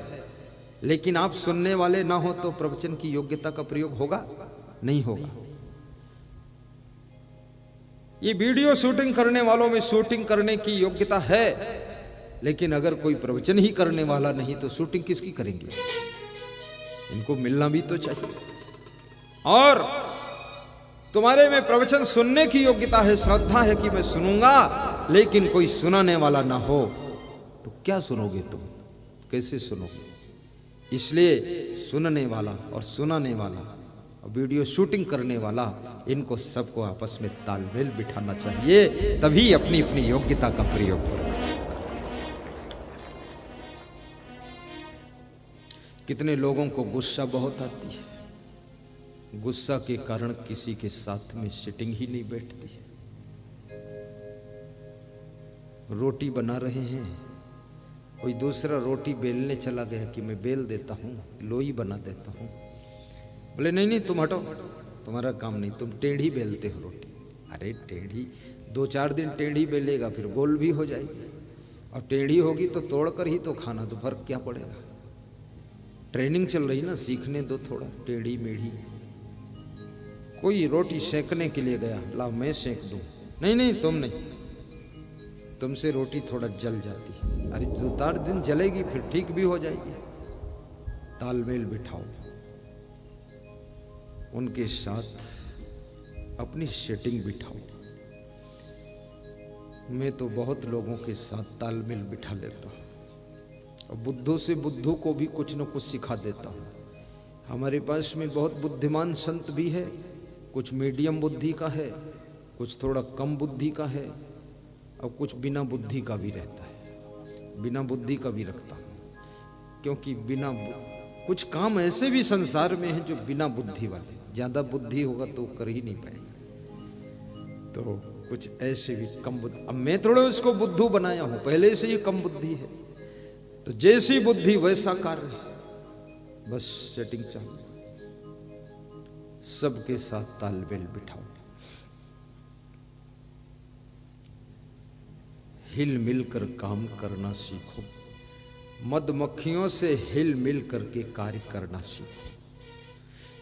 [SPEAKER 1] लेकिन आप सुनने वाले ना हो तो प्रवचन की योग्यता का प्रयोग होगा? नहीं होगा। ये वीडियो शूटिंग करने वालों में शूटिंग करने की योग्यता है, लेकिन अगर कोई प्रवचन ही करने वाला नहीं तो शूटिंग किसकी करेंगे? इनको मिलना भी तो चाहिए। और तुम्हारे में प्रवचन सुनने की योग्यता है, श्रद्धा है कि मैं सुनूंगा, लेकिन कोई सुनाने वाला ना हो तो क्या सुनोगे तुम? कैसे सुनोगे? इसलिए सुनने वाला और सुनाने वाला और वीडियो शूटिंग करने वाला, इनको सबको आपस में तालमेल बिठाना चाहिए, तभी अपनी अपनी योग्यता का प्रयोग करो। कितने लोगों को गुस्सा बहुत आती है, गुस्सा के कारण किसी के साथ में सिटिंग ही नहीं बैठती है। रोटी बना रहे हैं, कोई दूसरा रोटी बेलने चला गया कि मैं बेल देता हूँ, लोई बना देता हूँ। बोले नहीं नहीं तुम हटो, तुम्हारा काम नहीं, तुम टेढ़ी बेलते हो रोटी। अरे टेढ़ी 2-4 दिन टेढ़ी बेलेगा, फिर गोल भी हो जाएगी, और टेढ़ी होगी तो तोड़कर ही तो खाना, तो फर्क क्या पड़ेगा? ट्रेनिंग चल रही ना, सीखने दो थोड़ा टेढ़ी मेढ़ी। कोई रोटी सेकने के लिए गया, ला मैं सेक दूं, नहीं नहीं तुम नहीं, तुमसे रोटी थोड़ा जल जाती है। अरे 2-4 दिन जलेगी, फिर ठीक भी हो जाएगी। तालमेल बिठाओ, उनके साथ अपनी सेटिंग बिठाओ। मैं तो बहुत लोगों के साथ तालमेल बिठा लेता हूँ, और बुद्धू से बुद्धू को भी कुछ न कुछ सिखा देता हूँ। हमारे पास में बहुत बुद्धिमान संत भी है, कुछ मीडियम बुद्धि का है, कुछ थोड़ा कम बुद्धि का है, और कुछ बिना बुद्धि का भी रहता है। बिना बुद्धि का भी रखता हूँ, क्योंकि कुछ काम ऐसे भी संसार में हैं जो बिना बुद्धि वाले, ज्यादा बुद्धि होगा तो कर ही नहीं पाएगा। तो कुछ ऐसे भी कम बुद्धि, अब मैं थोड़ा उसको बुद्धू बनाया हूं, पहले से ही कम बुद्धि है, तो जैसी बुद्धि वैसा कार्य, बस सेटिंग चालू। सबके साथ तालमेल बिठाओ, हिल मिल कर काम करना सीखो, मधुमक्खियों से हिल मिल करके कार्य करना सीखो,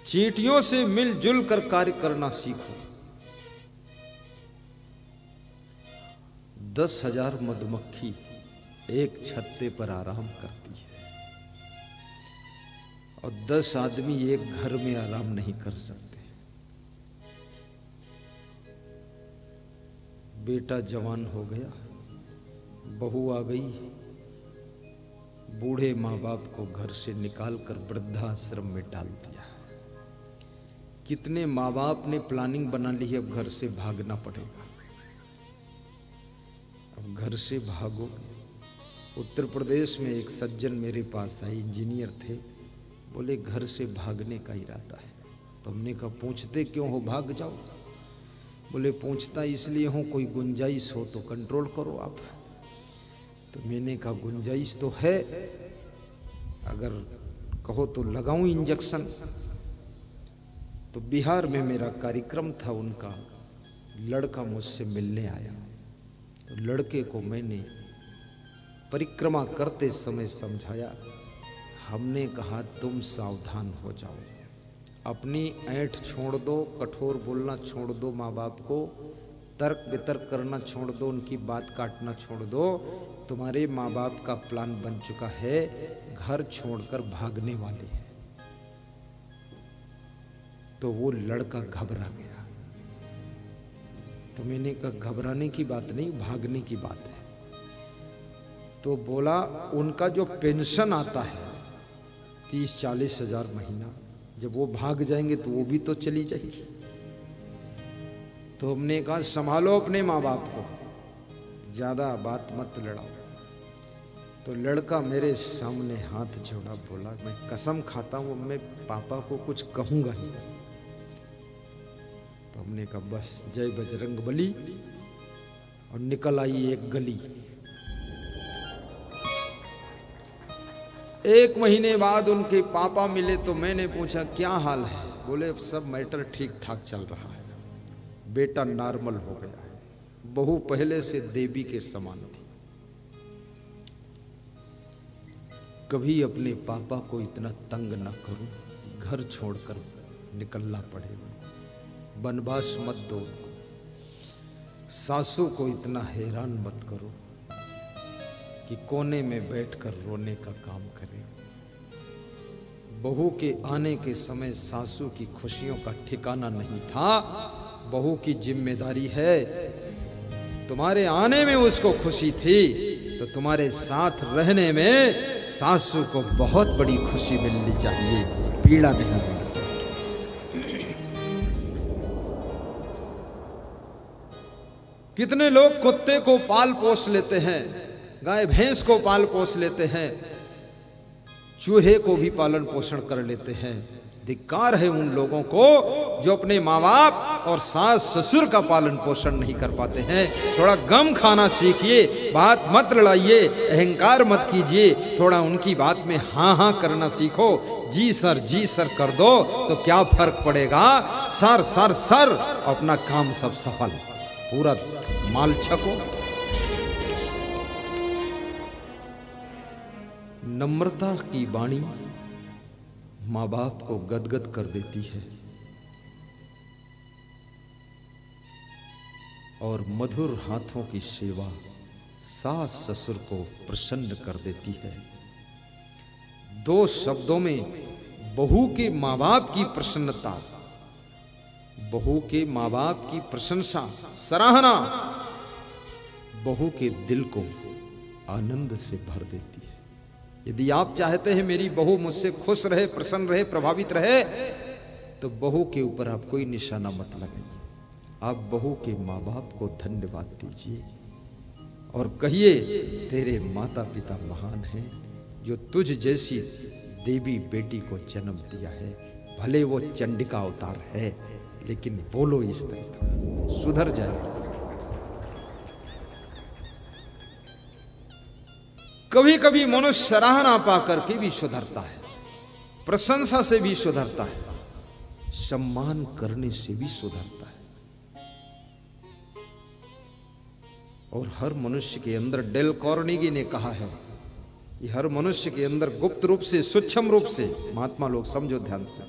[SPEAKER 1] चींटियों से मिलजुल कर कार्य करना सीखो। 10,000 मधुमक्खी एक छत्ते पर आराम करती है, और 10 आदमी एक घर में आराम नहीं कर सकते। बेटा जवान हो गया, बहू आ गई, बूढ़े माँ बाप को घर से निकालकर वृद्धाश्रम में डाल दिया। कितने माँ बाप ने प्लानिंग बना ली है, अब घर से भागना पड़ेगा, अब घर से भागो। उत्तर प्रदेश में एक सज्जन मेरे पास आए, इंजीनियर थे, बोले घर से भागने का इरादा है। तो हमने कहा पूछते क्यों हो, भाग जाओ। बोले पूछता इसलिए हूँ कोई गुंजाइश हो तो कंट्रोल करो आप। तो मैंने कहा गुंजाइश तो है, अगर कहो तो लगाऊं इंजेक्शन। तो बिहार में मेरा कार्यक्रम था, उनका लड़का मुझसे मिलने आया। तो लड़के को मैंने परिक्रमा करते समय समझाया, हमने कहा तुम सावधान हो जाओ, अपनी ऐंठ छोड़ दो, कठोर बोलना छोड़ दो, माँ बाप को तर्क वितर्क करना छोड़ दो, उनकी बात काटना छोड़ दो। तुम्हारे माँ बाप का प्लान बन चुका है, घर छोड़कर भागने वाले हैं। तो वो लड़का घबरा गया। तो मैंने कहा घबराने की बात नहीं, भागने की बात है। तो बोला उनका जो पेंशन आता है 30-40 हजार महीना, जब वो भाग जाएंगे तो वो भी तो चली जाएगी। तो हमने कहा संभालो अपने माँ बाप को, ज्यादा बात मत लड़ाओ। तो लड़का मेरे सामने हाथ जोड़ा, बोला मैं कसम खाता हूं मैं पापा को कुछ कहूंगा ही नहीं। तो हमने कहा बस जय बजरंगबली, और निकल आई एक गली। 1 महीने बाद उनके पापा मिले तो मैंने पूछा क्या हाल है। बोले सब मैटर ठीक ठाक चल रहा है, बेटा नॉर्मल हो गया है, बहू पहले से देवी के समान थी। कभी अपने पापा को इतना तंग न करो, घर छोड़कर निकलना पड़ेगा, वनवास मत दो, सासू को इतना हैरान मत करो कि कोने में बैठकर रोने का काम करे। बहू के आने के समय सासू की खुशियों का ठिकाना नहीं था। बहू की जिम्मेदारी है, तुम्हारे आने में उसको खुशी थी तो तुम्हारे साथ रहने में सासू को बहुत बड़ी खुशी मिलनी चाहिए, पीड़ा नहीं मिलनी चाहिए। कितने लोग कुत्ते को पाल पोस लेते हैं, गाय भैंस को पाल पोस लेते हैं, चूहे को भी पालन पोषण कर लेते हैं। धिक्कार है उन लोगों को जो अपने माँ बाप और सास ससुर का पालन पोषण नहीं कर पाते हैं। थोड़ा गम खाना सीखिए, बात मत लड़ाइए, अहंकार मत कीजिए, थोड़ा उनकी बात में हाँ हाँ करना सीखो। जी सर कर दो तो क्या फर्क पड़ेगा, सर सर सर, अपना काम सब सफल, पूरा माल छको। नम्रता की वाणी माँ बाप को गदगद कर देती है और मधुर हाथों की सेवा सास ससुर को प्रसन्न कर देती है। 2 शब्दों में बहू के माँ बाप की प्रसन्नता, बहू के माँ बाप की प्रशंसा, सराहना बहू के दिल को आनंद से भर देती है। यदि आप चाहते हैं मेरी बहू मुझसे खुश रहे, प्रसन्न रहे, प्रभावित रहे, तो बहू के ऊपर आप कोई निशाना मत लगाइए, आप बहू के माँ बाप को धन्यवाद दीजिए और कहिए तेरे माता पिता महान हैं जो तुझ जैसी देवी बेटी को जन्म दिया है। भले वो चंडिका अवतार है, लेकिन बोलो इस तरह, सुधर जाएगा। कभी कभी मनुष्य सराहना पाकर के भी सुधरता है, प्रशंसा से भी सुधरता है, सम्मान करने से भी सुधरता है। और हर मनुष्य के अंदर, डेल कार्नेगी ने कहा है, ये हर मनुष्य के अंदर गुप्त रूप से, सूक्ष्म रूप से, महात्मा लोग समझो ध्यान से,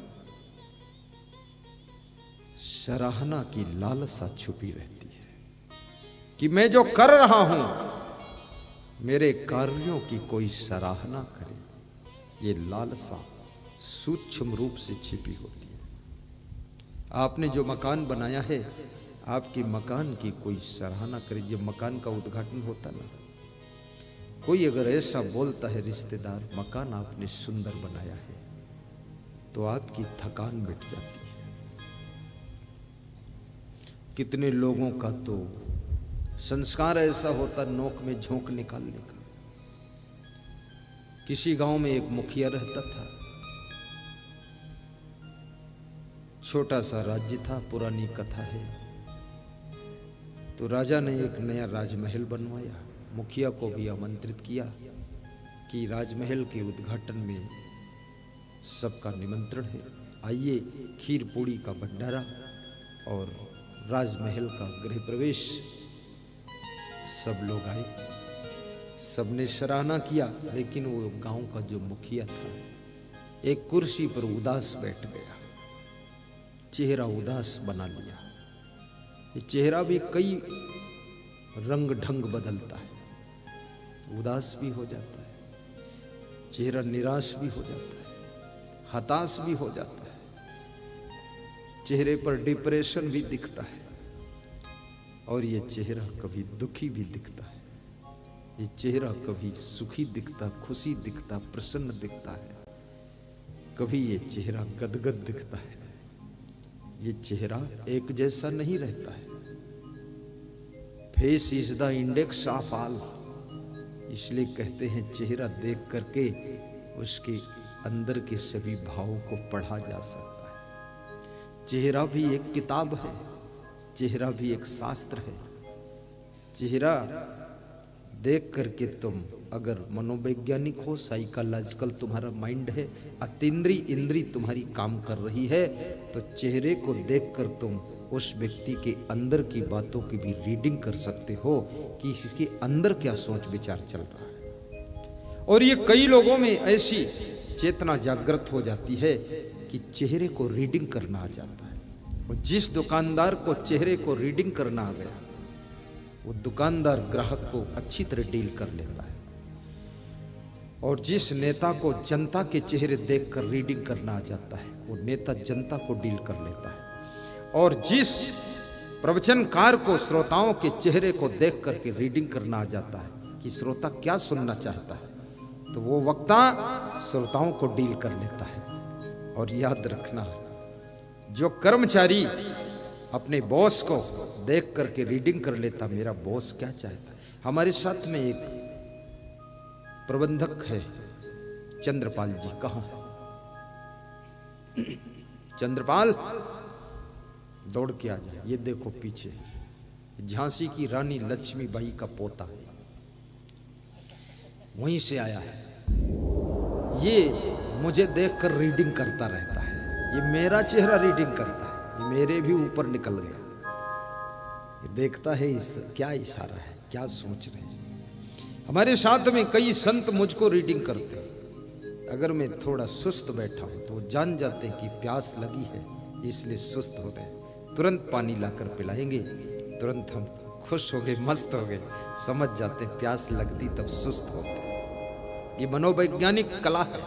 [SPEAKER 1] सराहना की लालसा छुपी रहती है कि मैं जो कर रहा हूं मेरे कार्यों की कोई सराहना करे। ये लालसा सूक्ष्म रूप से छिपी होती है। आपने जो मकान बनाया है, आपके मकान की कोई सराहना करे। जब मकान का उद्घाटन होता ना, कोई अगर ऐसा बोलता है रिश्तेदार, मकान आपने सुंदर बनाया है, तो आपकी थकान मिट जाती है। कितने लोगों का तो संस्कार ऐसा होता नोक में झोंक निकालने का। किसी गांव में एक मुखिया रहता था, छोटा सा राज्य था, पुरानी कथा है। तो राजा ने एक नया राजमहल बनवाया, मुखिया को भी आमंत्रित किया कि राजमहल के उद्घाटन में सबका निमंत्रण है, आइए, खीर पूड़ी का भंडारा और राजमहल का गृह प्रवेश। सब लोग आए, सबने सराहना किया, लेकिन वो गांव का जो मुखिया था एक कुर्सी पर उदास बैठ गया, चेहरा उदास बना लिया। ये चेहरा भी कई रंग ढंग बदलता है, उदास भी हो जाता है, चेहरा निराश भी हो जाता है, हताश भी हो जाता है, चेहरे पर डिप्रेशन भी दिखता है, और ये चेहरा कभी दुखी भी दिखता है, ये चेहरा कभी सुखी दिखता, खुशी दिखता, प्रसन्न दिखता है, कभी ये चेहरा गदगद दिखता है। ये चेहरा एक जैसा नहीं रहता है। Face is the index of all, इसलिए कहते हैं चेहरा देख करके उसके अंदर के सभी भावों को पढ़ा जा सकता है। चेहरा भी एक किताब है, चेहरा भी एक शास्त्र है। चेहरा देख करके तुम अगर मनोवैज्ञानिक हो, साइकोलॉजिकल तुम्हारा माइंड है, अतीन्द्रिय इंद्री तुम्हारी काम कर रही है, तो चेहरे को देखकर तुम उस व्यक्ति के अंदर की बातों की भी रीडिंग कर सकते हो कि इसके अंदर क्या सोच विचार चल रहा है। और ये कई लोगों में ऐसी चेतना जागृत हो जाती है कि चेहरे को रीडिंग करना आ जाता है। और जिस दुकानदार को चेहरे को रीडिंग करना आ गया, वो दुकानदार ग्राहक को अच्छी तरह डील कर लेता है। और जिस नेता को जनता के चेहरे देखकर रीडिंग करना आ जाता है, वो नेता जनता को डील कर लेता है। और जिस प्रवचनकार को श्रोताओं के चेहरे को देख करके रीडिंग करना आ जाता है कि श्रोता क्या सुनना चाहता है, तो वो वक्ता श्रोताओं को डील कर लेता है। और याद रखना, जो कर्मचारी अपने बॉस को देख करके रीडिंग कर लेता, मेरा बॉस क्या चाहता है। हमारे साथ में एक प्रबंधक है, चंद्रपाल जी, कहाँ चंद्रपाल, दौड़ के आ जाए। ये देखो पीछे झांसी की रानी लक्ष्मीबाई का पोता है, वहीं से आया है। ये मुझे देखकर रीडिंग करता रहता है, ये मेरा चेहरा रीडिंग करता है, ये मेरे भी ऊपर निकल गया। ये देखता है क्या इशारा है, क्या सोच रहे हैं। हमारे साथ में कई संत मुझको रीडिंग करते हैं। अगर मैं थोड़ा सुस्त बैठा हूं तो जान जाते हैं कि प्यास लगी है, इसलिए सुस्त हो गए, तुरंत पानी लाकर पिलाएंगे, तुरंत हम खुश हो गए, मस्त हो गए, समझ जाते प्यास लगती तब सुस्त होते। ये मनोवैज्ञानिक कला है।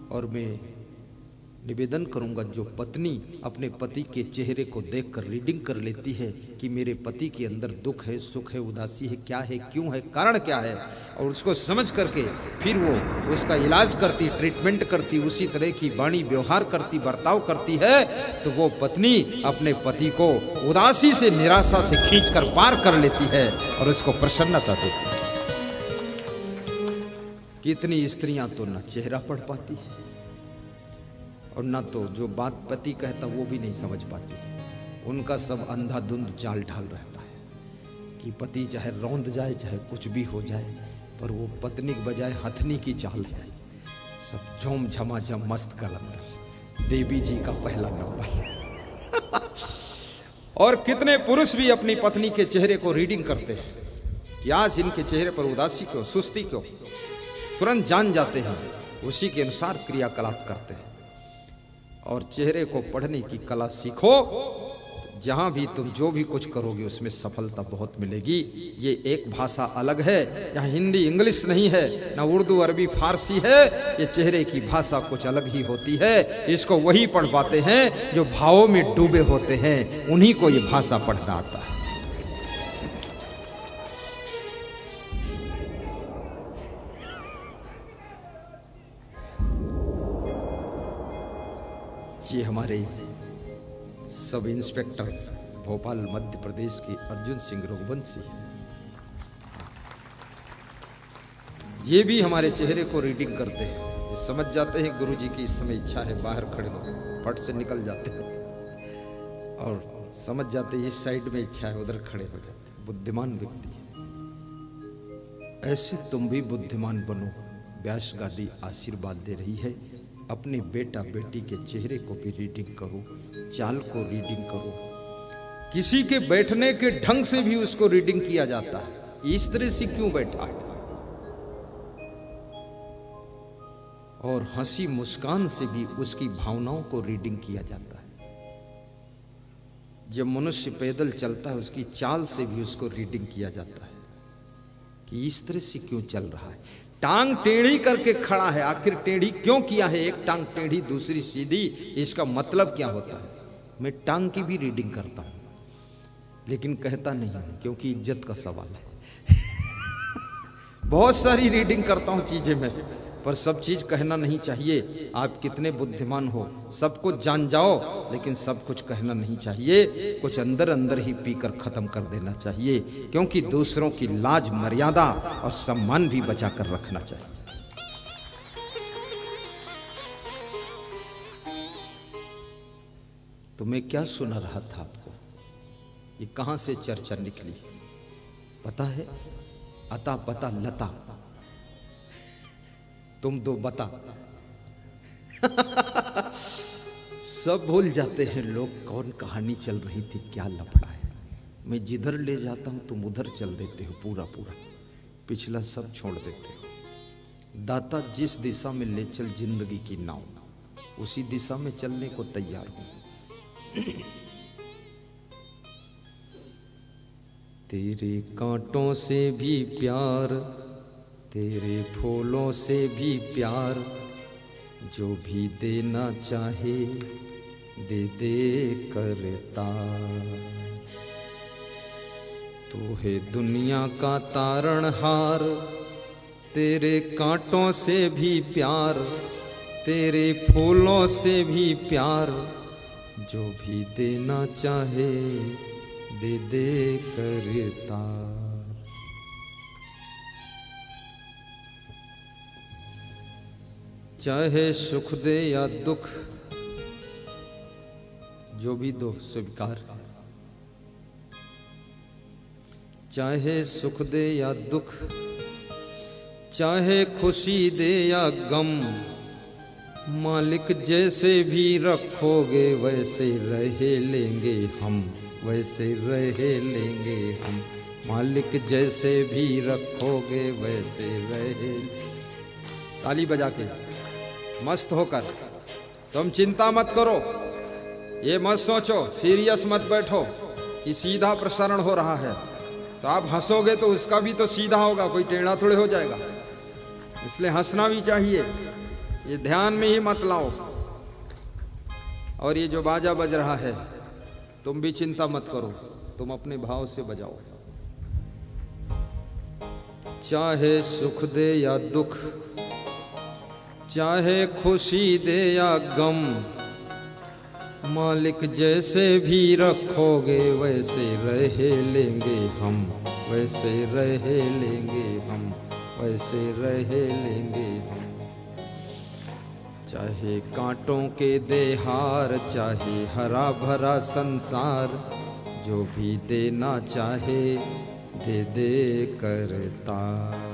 [SPEAKER 1] और मैं निवेदन करूंगा, जो पत्नी अपने पति के चेहरे को देखकर रीडिंग कर लेती है कि मेरे पति के अंदर दुख है, सुख है, उदासी है, क्या है, क्यों है, कारण क्या है, और उसको समझ करके फिर वो उसका इलाज करती, ट्रीटमेंट करती, उसी तरह की वाणी व्यवहार करती, बर्ताव करती है, तो वो पत्नी अपने पति को उदासी से, निराशा से खींचकर पार कर लेती है और उसको प्रसन्नता देती है। कितनी स्त्रियां तो ना चेहरा पढ़ पाती है, और ना तो जो बात पति कहता वो भी नहीं समझ पाती। उनका सब अंधाधुंध चाल ढाल रहता है कि पति चाहे रौंद जाए, चाहे कुछ भी हो जाए, पर वो पत्नी के बजाय हथनी की चाल है। सब झोम झमाझम मस्त कलंदर, देवी जी का पहला नंबर। और कितने पुरुष भी अपनी पत्नी के चेहरे को रीडिंग करते हैं कि आज इनके चेहरे पर उदासी क्यों, सुस्ती क्यों, तुरंत जान जाते हैं, उसी के अनुसार क्रियाकलाप करते हैं। और चेहरे को पढ़ने की कला सीखो, जहां भी तुम जो भी कुछ करोगे उसमें सफलता बहुत मिलेगी। ये एक भाषा अलग है, यहाँ हिंदी इंग्लिश नहीं है, ना उर्दू अरबी फारसी है, ये चेहरे की भाषा कुछ अलग ही होती है। इसको वही पढ़ पाते हैं जो भावों में डूबे होते हैं, उन्हीं को ये भाषा पढ़ना आता है। ये हमारे सब इंस्पेक्टर भोपाल मध्य प्रदेश के अर्जुन सिंह रघुवंशी हैं। ये भी हमारे चेहरे को रीडिंग करते हैं, ये समझ जाते हैं गुरु जी की इस समय इच्छा है, बाहर खड़े हो, फट से निकल जाते हैं और समझ जाते हैं इस साइड में इच्छा है, उधर खड़े हो जाते हैं। बुद्धिमान व्यक्ति है। ऐसे तुम भी बुद्धिमान बनो। व्यास गादी आशीर्वाद दे रही है। अपने बेटा बेटी के चेहरे को भी रीडिंग करो, चाल को रीडिंग करो। किसी के बैठने के ढंग से भी उसको रीडिंग किया जाता है, इस तरह से क्यों बैठा है। और हंसी मुस्कान से भी उसकी भावनाओं को रीडिंग किया जाता है। जब मनुष्य पैदल चलता है उसकी चाल से भी उसको रीडिंग किया जाता है कि इस तरह से क्यों चल रहा है। टांग टेढ़ी करके खड़ा है, आखिर टेढ़ी क्यों किया है? एक टांग टेढ़ी दूसरी सीधी, इसका मतलब क्या होता है? मैं टांग की भी रीडिंग करता हूं, लेकिन कहता नहीं हूं क्योंकि इज्जत का सवाल है। बहुत सारी रीडिंग करता हूं चीजें में, पर सब चीज कहना नहीं चाहिए। आप कितने बुद्धिमान हो, सब कुछ जान जाओ, लेकिन सब कुछ कहना नहीं चाहिए। कुछ अंदर अंदर ही पीकर खत्म कर देना चाहिए, क्योंकि दूसरों की लाज मर्यादा और सम्मान भी बचा कर रखना चाहिए। तो मैं क्या सुना रहा था आपको, ये कहां से चर्चा निकली पता है? अता पता लता, तुम दो बता। सब भूल जाते हैं लोग कौन कहानी चल रही थी, क्या लफड़ा है। मैं जिधर ले जाता हूं तुम उधर चल देते हो, पूरा पूरा पिछला सब छोड़ देते हो। दाता जिस दिशा में ले चल जिंदगी की नाव, उसी दिशा में चलने को तैयार हूं। तेरे कांटों से भी प्यार, तेरे फूलों से भी प्यार, जो भी देना चाहे दे दे करता। तू है दुनिया का तारणहार, तेरे कांटों से भी प्यार, तेरे फूलों से भी प्यार, जो भी देना चाहे दे दे करता। चाहे सुख दे या दुख, जो भी दो स्वीकार। चाहे सुख दे या दुख, चाहे खुशी दे या गम, मालिक जैसे भी रखोगे वैसे रह लेंगे हम, वैसे रह लेंगे हम। मालिक जैसे भी रखोगे वैसे रह। ताली बजा के मस्त होकर, तुम चिंता मत करो, ये मत सोचो, सीरियस मत बैठो कि सीधा प्रसारण हो रहा है तो आप हंसोगे तो उसका भी तो सीधा होगा, कोई टेढ़ा थोड़े हो जाएगा। इसलिए हंसना भी चाहिए, ये ध्यान में ही मत लाओ। और ये जो बाजा बज रहा है तुम भी चिंता मत करो, तुम अपने भाव से बजाओ। चाहे सुख दे या दुख, चाहे खुशी दे या गम, मालिक जैसे भी रखोगे वैसे रह लेंगे हम, वैसे रह लेंगे हम, वैसे रह लेंगे हम। चाहे कांटों के दे हार, चाहे हरा भरा संसार, जो भी देना चाहे दे दे करतार।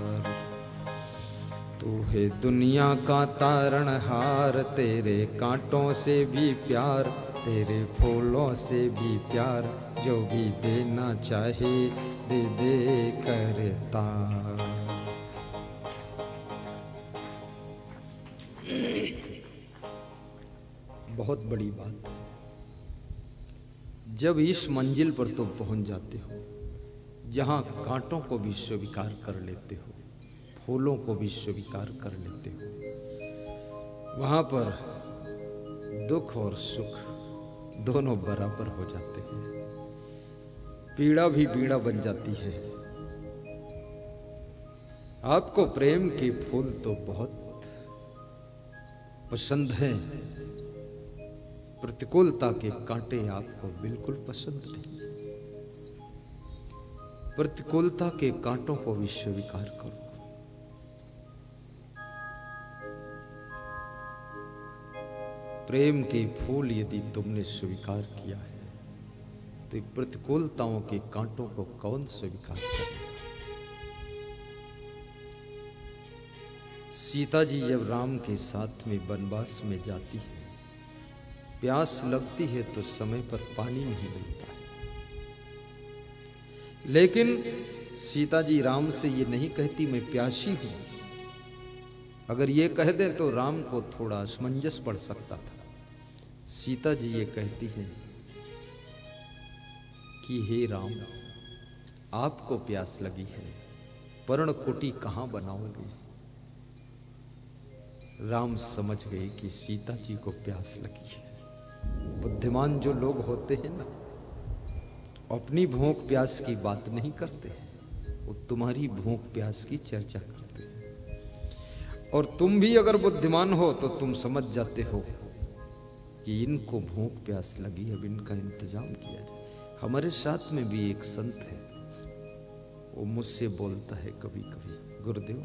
[SPEAKER 1] तू है दुनिया का तारणहार, तेरे कांटों से भी प्यार, तेरे फूलों से भी प्यार, जो भी देना चाहे दे दे करता। बहुत बड़ी बात, जब इस मंजिल पर तुम पहुंच जाते हो जहां कांटों को भी स्वीकार कर लेते हो, फूलों को भी स्वीकार कर लेते हो, वहां पर दुख और सुख दोनों बराबर हो जाते हैं। पीड़ा भी पीड़ा बन जाती है। आपको प्रेम के फूल तो बहुत पसंद हैं, प्रतिकूलता के कांटे आपको बिल्कुल पसंद नहीं। प्रतिकूलता के कांटों को भी स्वीकार करो। प्रेम के फूल यदि तुमने स्वीकार किया है तो प्रतिकूलताओं के कांटों को कौन स्वीकार करे। सीता जी जब राम के साथ में वनवास में जाती है, प्यास लगती है तो समय पर पानी नहीं मिलता है। लेकिन सीता जी राम से ये नहीं कहती मैं प्यासी हूं। अगर ये कह दें तो राम को थोड़ा असमंजस पड़ सकता था। सीता जी ये कहती है कि हे राम, आपको प्यास लगी है, पर्णकुटी कहां बनाओगे। राम समझ गए कि सीता जी को प्यास लगी है। बुद्धिमान जो लोग होते हैं ना, अपनी भूख प्यास की बात नहीं करते, वो तुम्हारी भूख प्यास की चर्चा करते हैं। और तुम भी अगर बुद्धिमान हो तो तुम समझ जाते हो कि इनको भूख प्यास लगी, अब इनका इंतजाम किया जाए। हमारे साथ में भी एक संत है, वो मुझसे बोलता है कभी कभी, गुरुदेव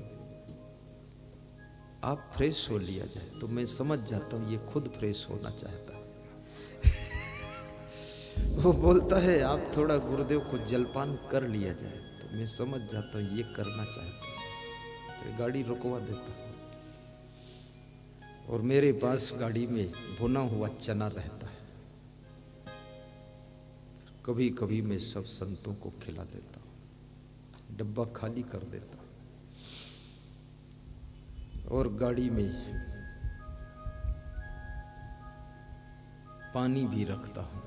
[SPEAKER 1] आप फ्रेश हो लिया जाए। तो मैं समझ जाता हूं ये खुद फ्रेश होना चाहता है। वो बोलता है आप थोड़ा गुरुदेव को जलपान कर लिया जाए। तो मैं समझ जाता हूं ये करना चाहता है। तो गाड़ी रुकवा देता हूं और मेरे पास गाड़ी में भुना हुआ चना रहता है। कभी कभी मैं सब संतों को खिला देता हूं, डब्बा खाली कर देता हूं और गाड़ी में पानी भी रखता हूं।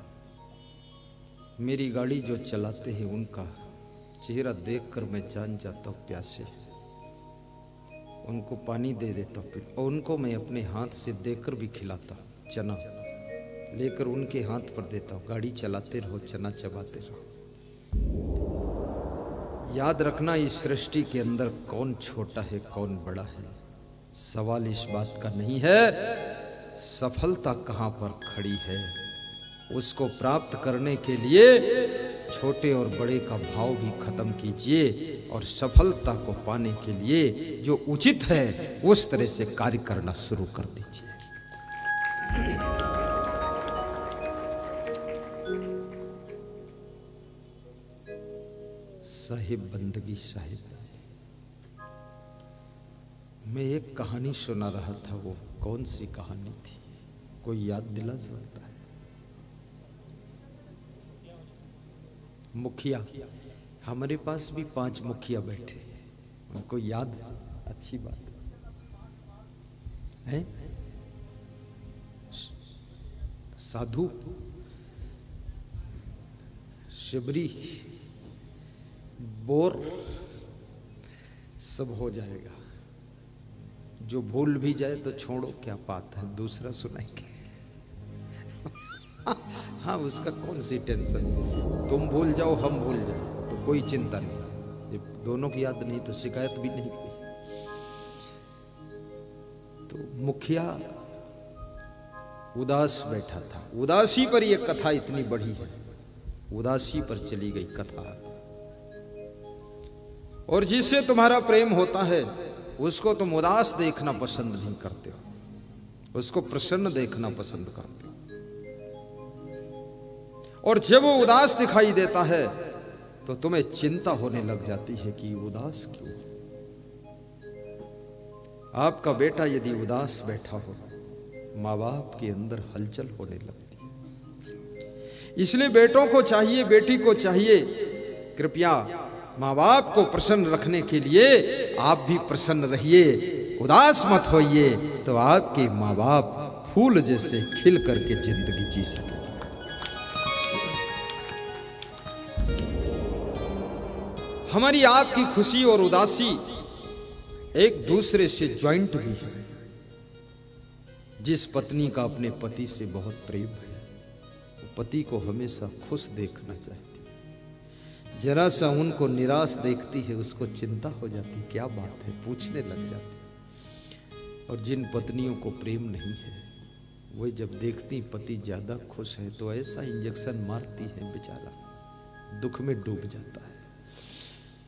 [SPEAKER 1] मेरी गाड़ी जो चलाते हैं उनका चेहरा देखकर मैं जान जाता हूं प्यासे। उनको पानी दे देता हूं और उनको मैं अपने हाथ से देकर भी खिलाता हूं। चना लेकर उनके हाथ पर देता हूं, गाड़ी चलाते रहो, चना चबाते रहो। याद रखना इस सृष्टि के अंदर कौन छोटा है कौन बड़ा है, सवाल इस बात का नहीं है सफलता कहां पर खड़ी है। उसको प्राप्त करने के लिए छोटे और बड़े का भाव भी खत्म कीजिए और सफलता को पाने के लिए जो उचित है उस तरह से कार्य करना शुरू कर दीजिए। साहिब बंदगी साहिब, मैं एक कहानी सुना रहा था, वो कौन सी कहानी थी, कोई याद दिला सकता है? मुखिया, हमारे पास भी 5 मुखिया बैठे, उनको याद है, अच्छी बात है। साधु, शिबरी, बोर सब हो जाएगा। जो भूल भी जाए तो छोड़ो, क्या बात है, दूसरा सुनाएंगे। हाँ, उसका कौन सी टेंशन, तुम भूल जाओ हम भूल जाए तो कोई चिंता नहीं। जब दोनों की याद नहीं तो शिकायत भी नहीं कोई। तो मुखिया उदास बैठा था। उदासी पर यह कथा इतनी बड़ी है, उदासी पर चली गई कथा। और जिससे तुम्हारा प्रेम होता है उसको तुम उदास देखना पसंद नहीं करते हो, उसको प्रसन्न देखना पसंद करते हो। और जब वो उदास दिखाई देता है तो तुम्हें चिंता होने लग जाती है कि उदास क्यों। आपका बेटा यदि उदास बैठा हो, माँ बाप के अंदर हलचल होने लगती है। इसलिए बेटों को चाहिए, बेटी को चाहिए, कृपया माँ बाप को प्रसन्न रखने के लिए आप भी प्रसन्न रहिए, उदास मत होइए, तो आपके माँ बाप फूल जैसे खिल करके जिंदगी जी सके। हमारी आपकी खुशी और उदासी एक दूसरे से ज्वाइंट भी है। जिस पत्नी का अपने पति से बहुत प्रेम है, वो पति को हमेशा खुश देखना चाहती है। जरा सा उनको निराश देखती है, उसको चिंता हो जाती, क्या बात है, पूछने लग जाती। और जिन पत्नियों को प्रेम नहीं है वही जब देखती पति ज्यादा खुश है तो ऐसा इंजेक्शन मारती है, बेचारा दुख में डूब जाता है।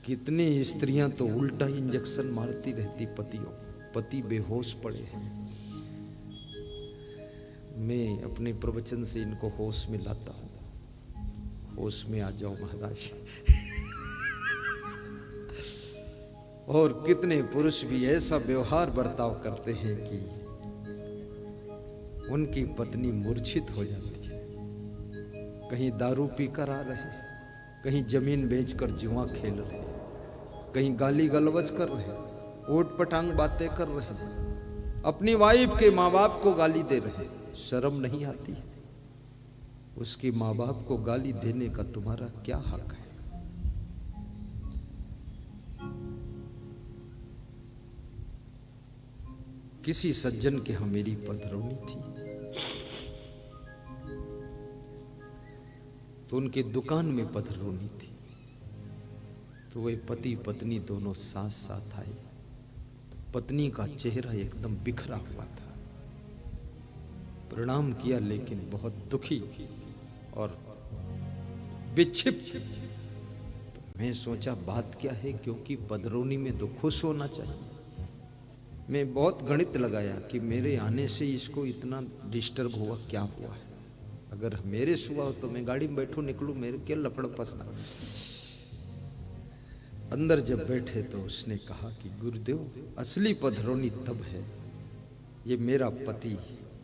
[SPEAKER 1] कितनी स्त्रियां तो उल्टा इंजेक्शन मारती रहती पतियों, पति बेहोश पड़े हैं। मैं अपने प्रवचन से इनको होश में लाता हूं, होश में आ जाओ महाराज। और कितने पुरुष भी ऐसा व्यवहार बर्ताव करते हैं कि उनकी पत्नी मूर्छित हो जाती है। कहीं दारू पीकर आ रहे, कहीं जमीन बेचकर जुआ खेल रहे, कहीं गाली गलौज कर रहे, ओट पटांग बातें कर रहे, अपनी वाइफ के माँ बाप को गाली दे रहे। शर्म नहीं आती है? उसके माँ बाप को गाली देने का तुम्हारा क्या हक है? किसी सज्जन के यहाँ मेरी पधरौनी थी, तो उनके दुकान में पधरौनी थी, तो वे पति पत्नी दोनों साथ साथ आए। पत्नी का चेहरा एकदम बिखरा हुआ था। प्रणाम किया लेकिन बहुत दुखी और विक्षिप्त। तो मैं सोचा बात क्या है, क्योंकि पधरौनी में तो खुश होना चाहिए। मैं बहुत गणित लगाया कि मेरे आने से इसको इतना डिस्टर्ब हुआ, क्या हुआ है। अगर मेरे सुबह हो तो मैं गाड़ी में बैठूं निकलूं, मेरे क्या लपड़ फंसना। अंदर जब बैठे तो उसने कहा कि गुरुदेव, असली पधरौनी तब है, ये मेरा पति,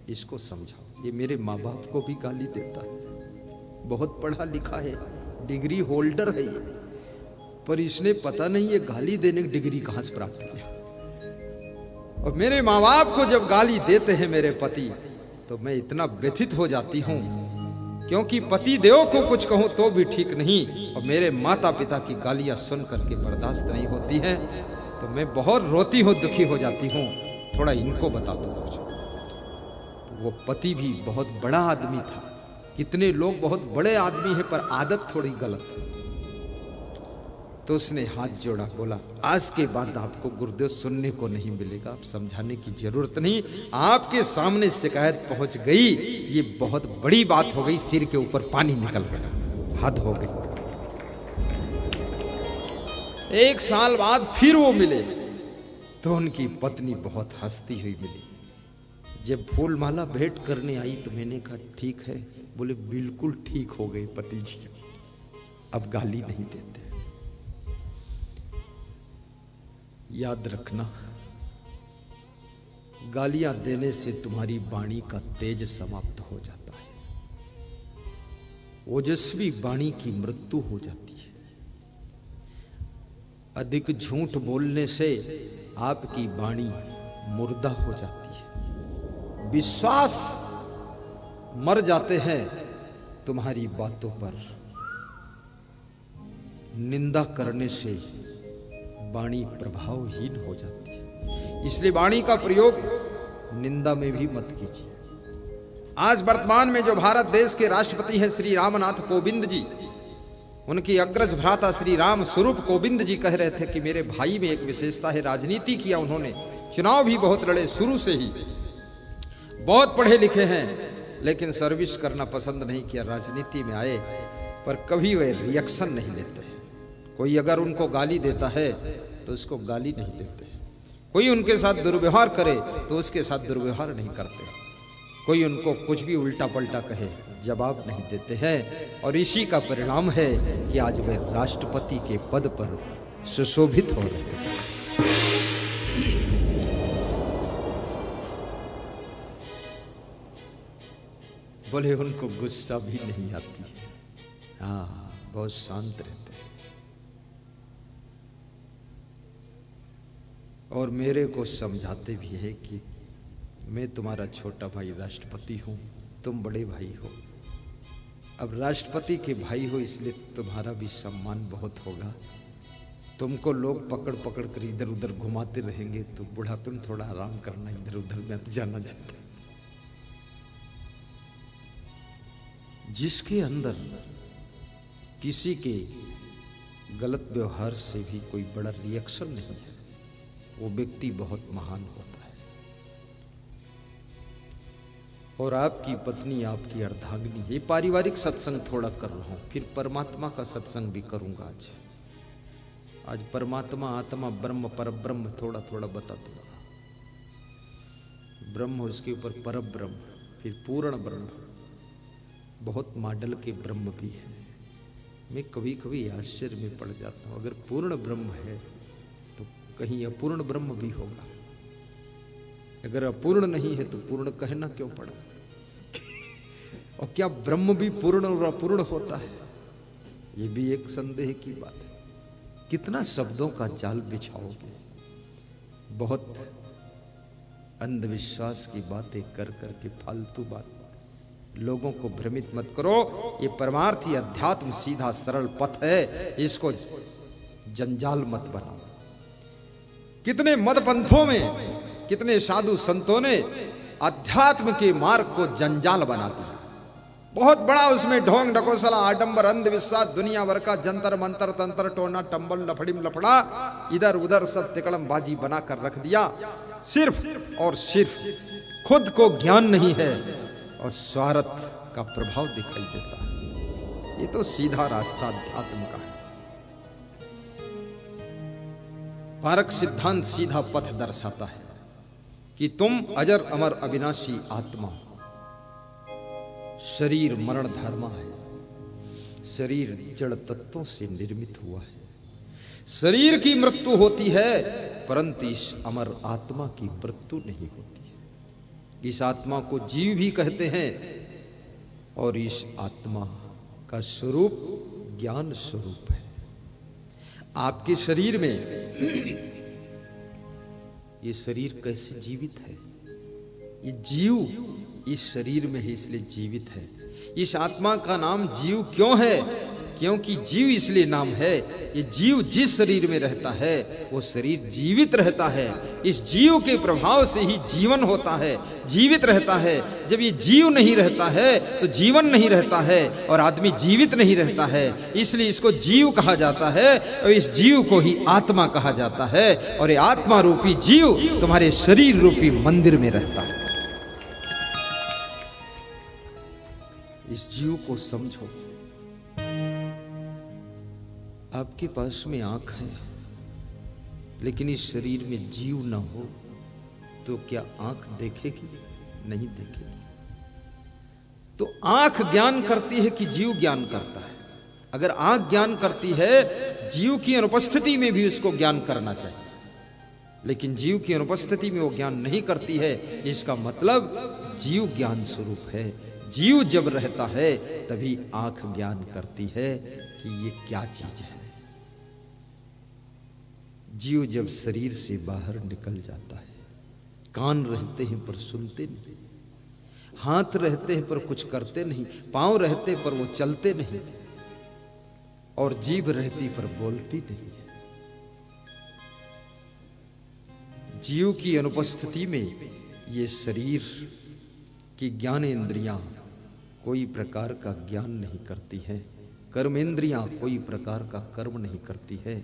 [SPEAKER 1] इसको समझाओ। ये मेरे माँ बाप को भी गाली देता है, बहुत पढ़ा लिखा है, डिग्री होल्डर है ये, पर इसने पता नहीं ये गाली देने की डिग्री कहां से प्राप्त किया। और मेरे माँ बाप को जब गाली देते हैं मेरे पति, तो मैं इतना व्यथित हो जाती हूँ, क्योंकि पति देव को कुछ कहूं तो भी ठीक नहीं, और मेरे माता पिता की गालियां सुन करके बर्दाश्त नहीं होती हैं, तो मैं बहुत रोती हूँ, दुखी हो जाती हूँ। थोड़ा इनको बता दो कुछ। तो वो पति भी बहुत बड़ा आदमी था। कितने लोग बहुत बड़े आदमी हैं पर आदत थोड़ी गलत है। तो उसने हाथ जोड़ा, बोला आज के बाद आपको गुरुदेव सुनने को नहीं मिलेगा, आप समझाने की जरूरत नहीं, आपके सामने शिकायत पहुंच गई, ये बहुत बड़ी बात हो गई, सिर के ऊपर पानी निकल गया, हद हो गई। 1 साल बाद फिर वो मिले, तो उनकी पत्नी बहुत हंसती हुई मिली। जब फूल माला भेंट करने आई तो मैंने कहा ठीक है। बोले बिल्कुल ठीक हो गए पति जी, अब गाली नहीं देते। याद रखना, गालियां देने से तुम्हारी वाणी का तेज समाप्त हो जाता है, ओजस्वी वाणी की मृत्यु हो जाती है। अधिक झूठ बोलने से आपकी वाणी मुर्दा हो जाती है, विश्वास मर जाते हैं तुम्हारी बातों पर। निंदा करने से वाणी प्रभावहीन हो जाती है, इसलिए वाणी का प्रयोग निंदा में भी मत कीजिए। आज वर्तमान में जो भारत देश के राष्ट्रपति हैं श्री रामनाथ कोविंद जी, उनकी अग्रज भ्राता श्री राम स्वरूप कोविंद जी कह रहे थे कि मेरे भाई में एक विशेषता है, राजनीति किया उन्होंने, चुनाव भी बहुत लड़े, शुरू से ही बहुत पढ़े लिखे हैं, लेकिन सर्विस करना पसंद नहीं किया, राजनीति में आए, पर कभी वे रिएक्शन नहीं लेते। कोई अगर उनको गाली देता है तो उसको गाली नहीं देते, कोई उनके साथ दुर्व्यवहार करे तो उसके साथ दुर्व्यवहार नहीं करते, कोई उनको कुछ भी उल्टा पलटा कहे जवाब नहीं देते हैं। और इसी का परिणाम है कि आज वे राष्ट्रपति के पद पर सुशोभित हो रहे हैं। बोले उनको गुस्सा भी नहीं आती है, हाँ बहुत शांत रहते हैं। और मेरे को समझाते भी है कि मैं तुम्हारा छोटा भाई राष्ट्रपति हूं, तुम बड़े भाई हो, अब राष्ट्रपति के भाई हो इसलिए तुम्हारा भी सम्मान बहुत होगा। तुमको लोग पकड़ पकड़ कर इधर उधर घुमाते रहेंगे तो बुढ़ापे में थोड़ा आराम करना, इधर उधर मत जाना चाहता। जिसके अंदर किसी के गलत व्यवहार से भी कोई बड़ा रिएक्शन नहीं है, वो व्यक्ति बहुत महान होता है। और आपकी पत्नी आपकी अर्धांगिनी। ये पारिवारिक सत्संग थोड़ा कर रहा हूं, फिर परमात्मा का सत्संग भी करूंगा। आज परमात्मा, आत्मा, ब्रह्म, परब्रह्म थोड़ा थोड़ा बता दूंगा। ब्रह्म, उसके ऊपर पर ब्रह्म, फिर पूर्ण ब्रह्म। बहुत मॉडल के ब्रह्म भी है। मैं कभी कभी आश्चर्य में पड़ जाता हूं, अगर पूर्ण ब्रह्म है तो कहीं अपूर्ण ब्रह्म भी होगा। अगर अपूर्ण नहीं है तो पूर्ण कहना क्यों पड़ा? और क्या ब्रह्म भी पूर्ण और अपूर्ण होता है? ये भी एक संदेह की बात है। कितना शब्दों का जाल बिछाओगे? बहुत अंधविश्वास की बातें कर करके फालतू बात, लोगों को भ्रमित मत करो। ये परमार्थी अध्यात्म सीधा सरल पथ है, इसको जंजाल मत बनाओ। कितने मत पंथों में, कितने साधु संतों ने अध्यात्म के मार्ग को जंजाल बना दिया। बहुत बड़ा उसमें ढोंग ढकोसला, आडंबर, अंधविश्वास, दुनिया भर का जंतर मंतर, तंत्र, टोना टंबल, लफड़िम लफड़ा, इधर उधर सब तिकड़म बाजी बनाकर रख दिया। सिर्फ और सिर्फ खुद को ज्ञान नहीं है और स्वार्थ का प्रभाव दिखाई देता है। ये तो सीधा रास्ता अध्यात्म का है। पारक सिद्धांत सीधा पथ दर्शाता है कि तुम अजर अमर अविनाशी आत्मा। शरीर मरण धर्मा है। शरीर जड़ तत्वों से निर्मित हुआ है। शरीर की मृत्यु होती है, परंतु इस अमर आत्मा की मृत्यु नहीं होती है। इस आत्मा को जीव भी कहते हैं और इस आत्मा का स्वरूप ज्ञान स्वरूप है। आपके शरीर में ये शरीर कैसे जीवित है? ये जीव इस शरीर में है, इसलिए जीवित है। इस आत्मा का नाम जीव क्यों है? क्योंकि जीव इसलिए नाम है, ये जीव जिस शरीर में रहता है वो शरीर जीवित रहता है। इस जीव के प्रभाव से ही जीवन होता है, जीवित रहता है। जब ये जीव नहीं रहता है तो जीवन नहीं रहता है और आदमी जीवित नहीं रहता है। इसलिए इसको जीव कहा जाता है और इस जीव को ही आत्मा कहा जाता है। और ये आत्मा रूपी जीव तुम्हारे शरीर रूपी मंदिर में रहता है। इस जीव को समझो। आपके पास में आंख है, लेकिन इस शरीर में जीव ना हो तो क्या आंख देखेगी? नहीं देखेगी। तो आंख ज्ञान करती है कि जीव ज्ञान करता है? अगर आंख ज्ञान करती है, जीव की अनुपस्थिति में भी उसको ज्ञान करना चाहिए, लेकिन जीव की अनुपस्थिति में वो ज्ञान नहीं करती है। इसका मतलब जीव ज्ञान स्वरूप है। जीव जब रहता है तभी आंख ज्ञान करती है कि ये क्या चीज है। जीव जब शरीर से बाहर निकल जाता है, कान रहते हैं पर सुनते नहीं, हाथ रहते हैं पर कुछ करते नहीं, पांव रहते पर वो चलते नहीं, और जीभ रहती पर बोलती नहीं। जीव की अनुपस्थिति में ये शरीर की ज्ञानेंद्रियां कोई प्रकार का ज्ञान नहीं करती है, कर्मेंद्रियां कोई प्रकार का कर्म नहीं करती है,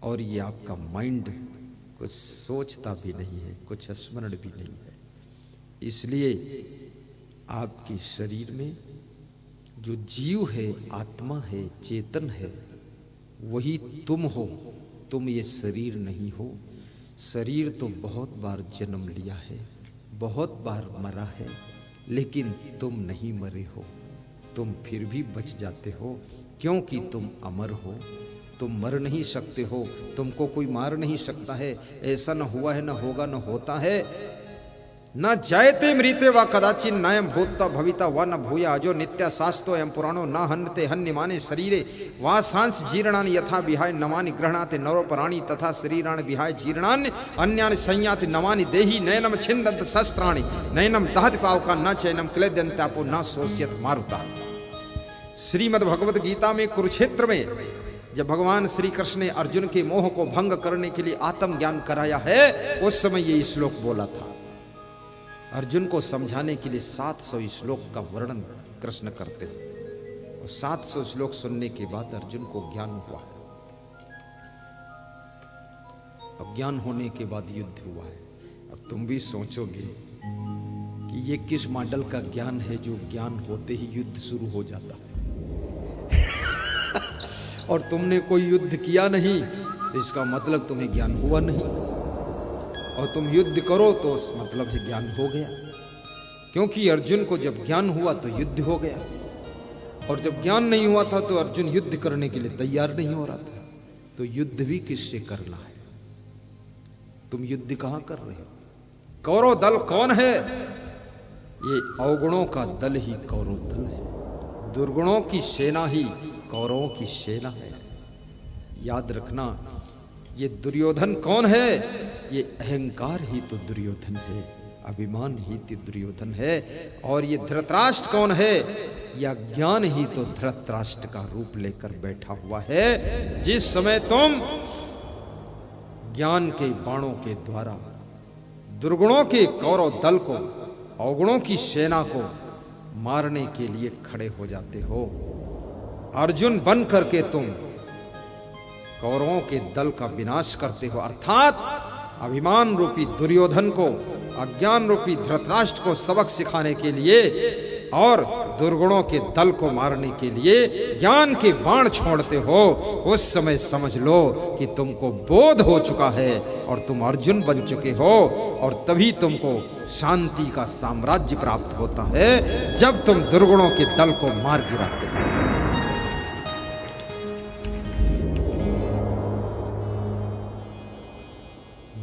[SPEAKER 1] और ये आपका माइंड कुछ सोचता भी नहीं है, कुछ स्मरण भी नहीं है। इसलिए आपके शरीर में जो जीव है, आत्मा है, चेतन है, वही तुम हो। तुम ये शरीर नहीं हो। शरीर तो बहुत बार जन्म लिया है, बहुत बार मरा है, लेकिन तुम नहीं मरे हो। तुम फिर भी बच जाते हो क्योंकि तुम अमर हो। तुम मर नहीं सकते हो, तुमको कोई मार नहीं सकता है। ऐसा न हुआ है, न होगा, न होता है। न जायते मृते व कदाचिन नयम भूतता भविता व न भूया जो नित्य शास्तो एवं पुराणो न हन्यते हन्यमाने शरीरे वा सांस जीर्णानि यथा विहाय नमानि गृह्णाते नरोपराणि तथा शरीराणि विहाय जीर्णानि अन्यानि संयाति नमानि देहि नयनम छिन्दन्त शस्त्राणि नयनम दहति पावका न चैनम क्लेद्यन्त्यापो न शोष्यत मारुता। श्रीमद् भगवत गीता में कुरुक्षेत्र में जब भगवान श्री कृष्ण ने अर्जुन के मोह को भंग करने के लिए आत्मज्ञान कराया है, उस समय ये श्लोक बोला था। अर्जुन को समझाने के लिए 700 श्लोक का वर्णन कृष्ण करते हैं, और 700 श्लोक सुनने के बाद अर्जुन को ज्ञान हुआ है। अब ज्ञान होने के बाद युद्ध हुआ है। अब तुम भी सोचोगे कि कि ये किस मॉडल का ज्ञान है जो ज्ञान होते ही युद्ध शुरू हो जाता है। और तुमने कोई युद्ध किया नहीं तो इसका मतलब तुम्हें ज्ञान हुआ नहीं, और तुम युद्ध करो तो मतलब है ज्ञान हो गया। क्योंकि अर्जुन को जब ज्ञान हुआ तो युद्ध हो गया, और जब ज्ञान नहीं हुआ था तो अर्जुन युद्ध करने के लिए तैयार नहीं हो रहा था। तो युद्ध भी किससे करना है? तुम युद्ध कहां कर रहे हो? कौरव दल कौन है? ये अवगुणों का दल ही कौरव दल है, दुर्गुणों की सेना ही कौरवों की सेना है। याद रखना, ये दुर्योधन कौन है? ये अहंकार ही तो दुर्योधन है, अभिमान ही तो दुर्योधन है। और ये धृतराष्ट्र कौन है? या ज्ञान ही तो धृतराष्ट्र का रूप लेकर बैठा हुआ है। जिस समय तुम ज्ञान के बाणों के द्वारा दुर्गुणों के कौरव दल को, अवगुणों की सेना को मारने के लिए खड़े हो जाते हो, अर्जुन बन करके तुम कौरवों के दल का विनाश करते हो, अर्थात अभिमान रूपी दुर्योधन को, अज्ञान रूपी धृतराष्ट्र को सबक सिखाने के लिए और दुर्गुणों के दल को मारने के लिए ज्ञान के बाण छोड़ते हो। उस समय समझ लो कि तुमको बोध हो चुका है और तुम अर्जुन बन चुके हो, और तभी तुमको शांति का साम्राज्य प्राप्त होता है जब तुम दुर्गुणों के दल को मार गिराते हो।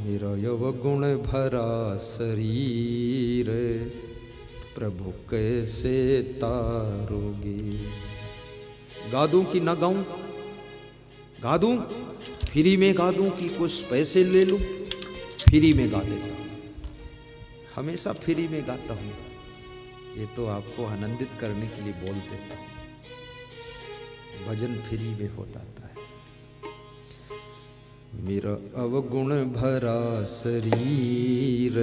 [SPEAKER 1] मेरा अवगुण भरा शरीर प्रभु कैसे तारोगे। गा दूं कि ना गाऊं? गा दूं, फ्री में गा दूं कि कुछ पैसे ले लूं? फ्री में गा देता हूं, हमेशा फ्री में गाता हूं। ये तो आपको आनंदित करने के लिए बोल देता हूं। भजन फ्री में होता है। मेरा अवगुण भरा शरीर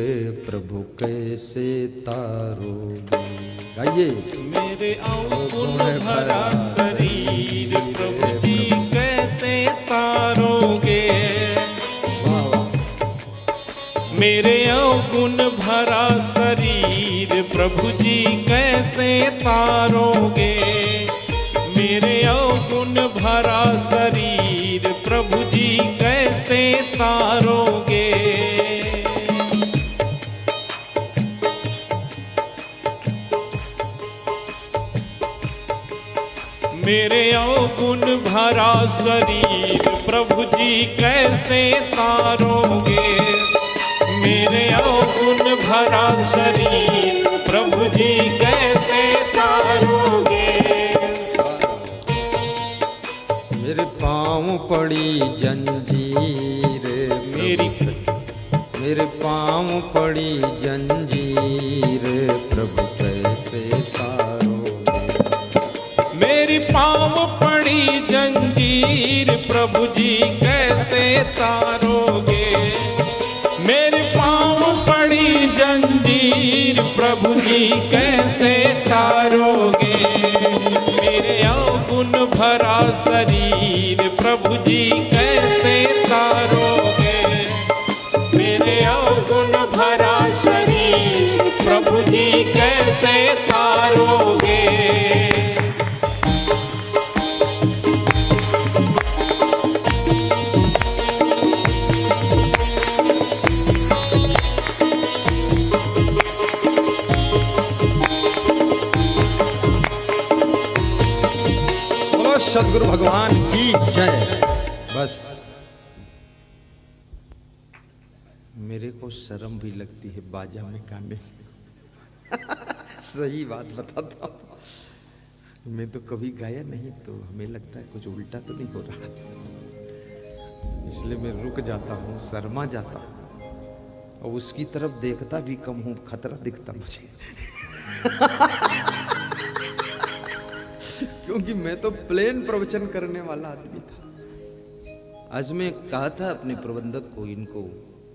[SPEAKER 1] प्रभु कैसे तारोगे। गाइए।
[SPEAKER 2] मेरे अवगुण भरा शरीर प्रभु जी कैसे तारोगे। मेरे अवगुण भरा शरीर प्रभु जी कैसे तारोगे। मेरे अवगुण भरा शरीर प्रभु जी कैसे तारोगे। मेरे अवगुण भरा शरीर प्रभु जी कैसे तारोगे। मेरे अवगुण भरा शरीर प्रभु जी कैसे तारोगे।
[SPEAKER 1] मेरे पाँव पड़ी जंजीर, मेरे पाँव पड़ी जंजीर प्रभु कैसे तारोगे।
[SPEAKER 2] मेरी पाँव पड़ी जंजीर प्रभु जी कैसे तारोगे। मेरी पाँव पड़ी जंजीर प्रभु जी कैसे तारोगे। मेरे अवगुण भरा शरीर प्रभु जी कैसे तारोगे। मेरे अवगुण भरा शरीर प्रभु जी कैसे तारोगे।
[SPEAKER 1] सदगुरु भगवान की जय। बस मेरे को शर्म भी लगती है बाजा में गाने सही बात बताता हूँ, मैं तो कभी गाया नहीं, तो हमें लगता है कुछ उल्टा तो नहीं हो रहा, इसलिए मैं रुक जाता हूँ, शर्मा जाता हूँ, और उसकी तरफ देखता भी कम हूँ, खतरा दिखता मुझे क्योंकि मैं तो प्लेन प्रवचन करने वाला आदमी था। आज मैं कहा था अपने प्रबंधक को, इनको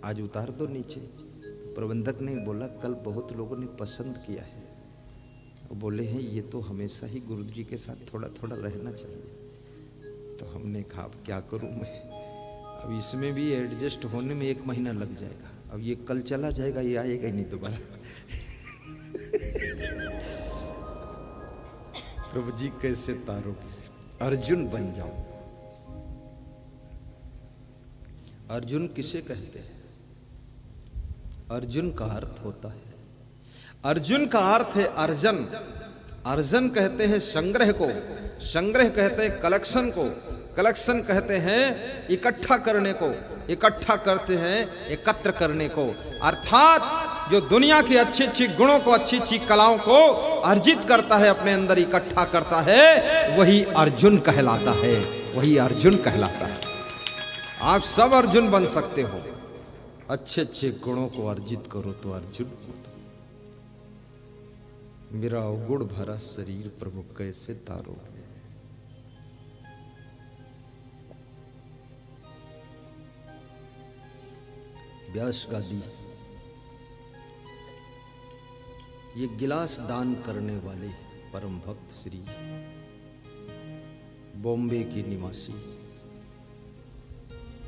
[SPEAKER 1] आज उतार दो नीचे। प्रबंधक ने बोला कल बहुत लोगों ने पसंद किया है, वो बोले हैं ये तो हमेशा ही गुरु जी के साथ थोड़ा थोड़ा रहना चाहिए। तो हमने कहा अब क्या करूं मैं, अब इसमें भी एडजस्ट होने में 1 महीना लग जाएगा। अब ये कल चला जाएगा, ये आएगा ही नहीं दोबारा प्रभु जी कैसे तारोगे? अर्जुन बन जाओ। अर्जुन किसे कहते हैं? अर्जुन का अर्थ होता है, अर्जुन का अर्थ है अर्जन। अर्जन कहते हैं संग्रह को, संग्रह कहते हैं कलेक्शन को, कलेक्शन कहते हैं इकट्ठा करने को, इकट्ठा करते हैं एकत्र करने को। अर्थात जो दुनिया के अच्छे अच्छे गुणों को, अच्छी अच्छी कलाओं को अर्जित करता है, अपने अंदर इकट्ठा करता है, वही अर्जुन कहलाता है, वही अर्जुन कहलाता है। आप सब अर्जुन बन सकते हो, अच्छे अच्छे गुणों को अर्जित करो तो अर्जुन हो। मेरा अवगुण भरा शरीर प्रभु कैसे तारोगे? व्यास गादी ये गिलास दान करने वाले परम भक्त श्री बॉम्बे के निवासी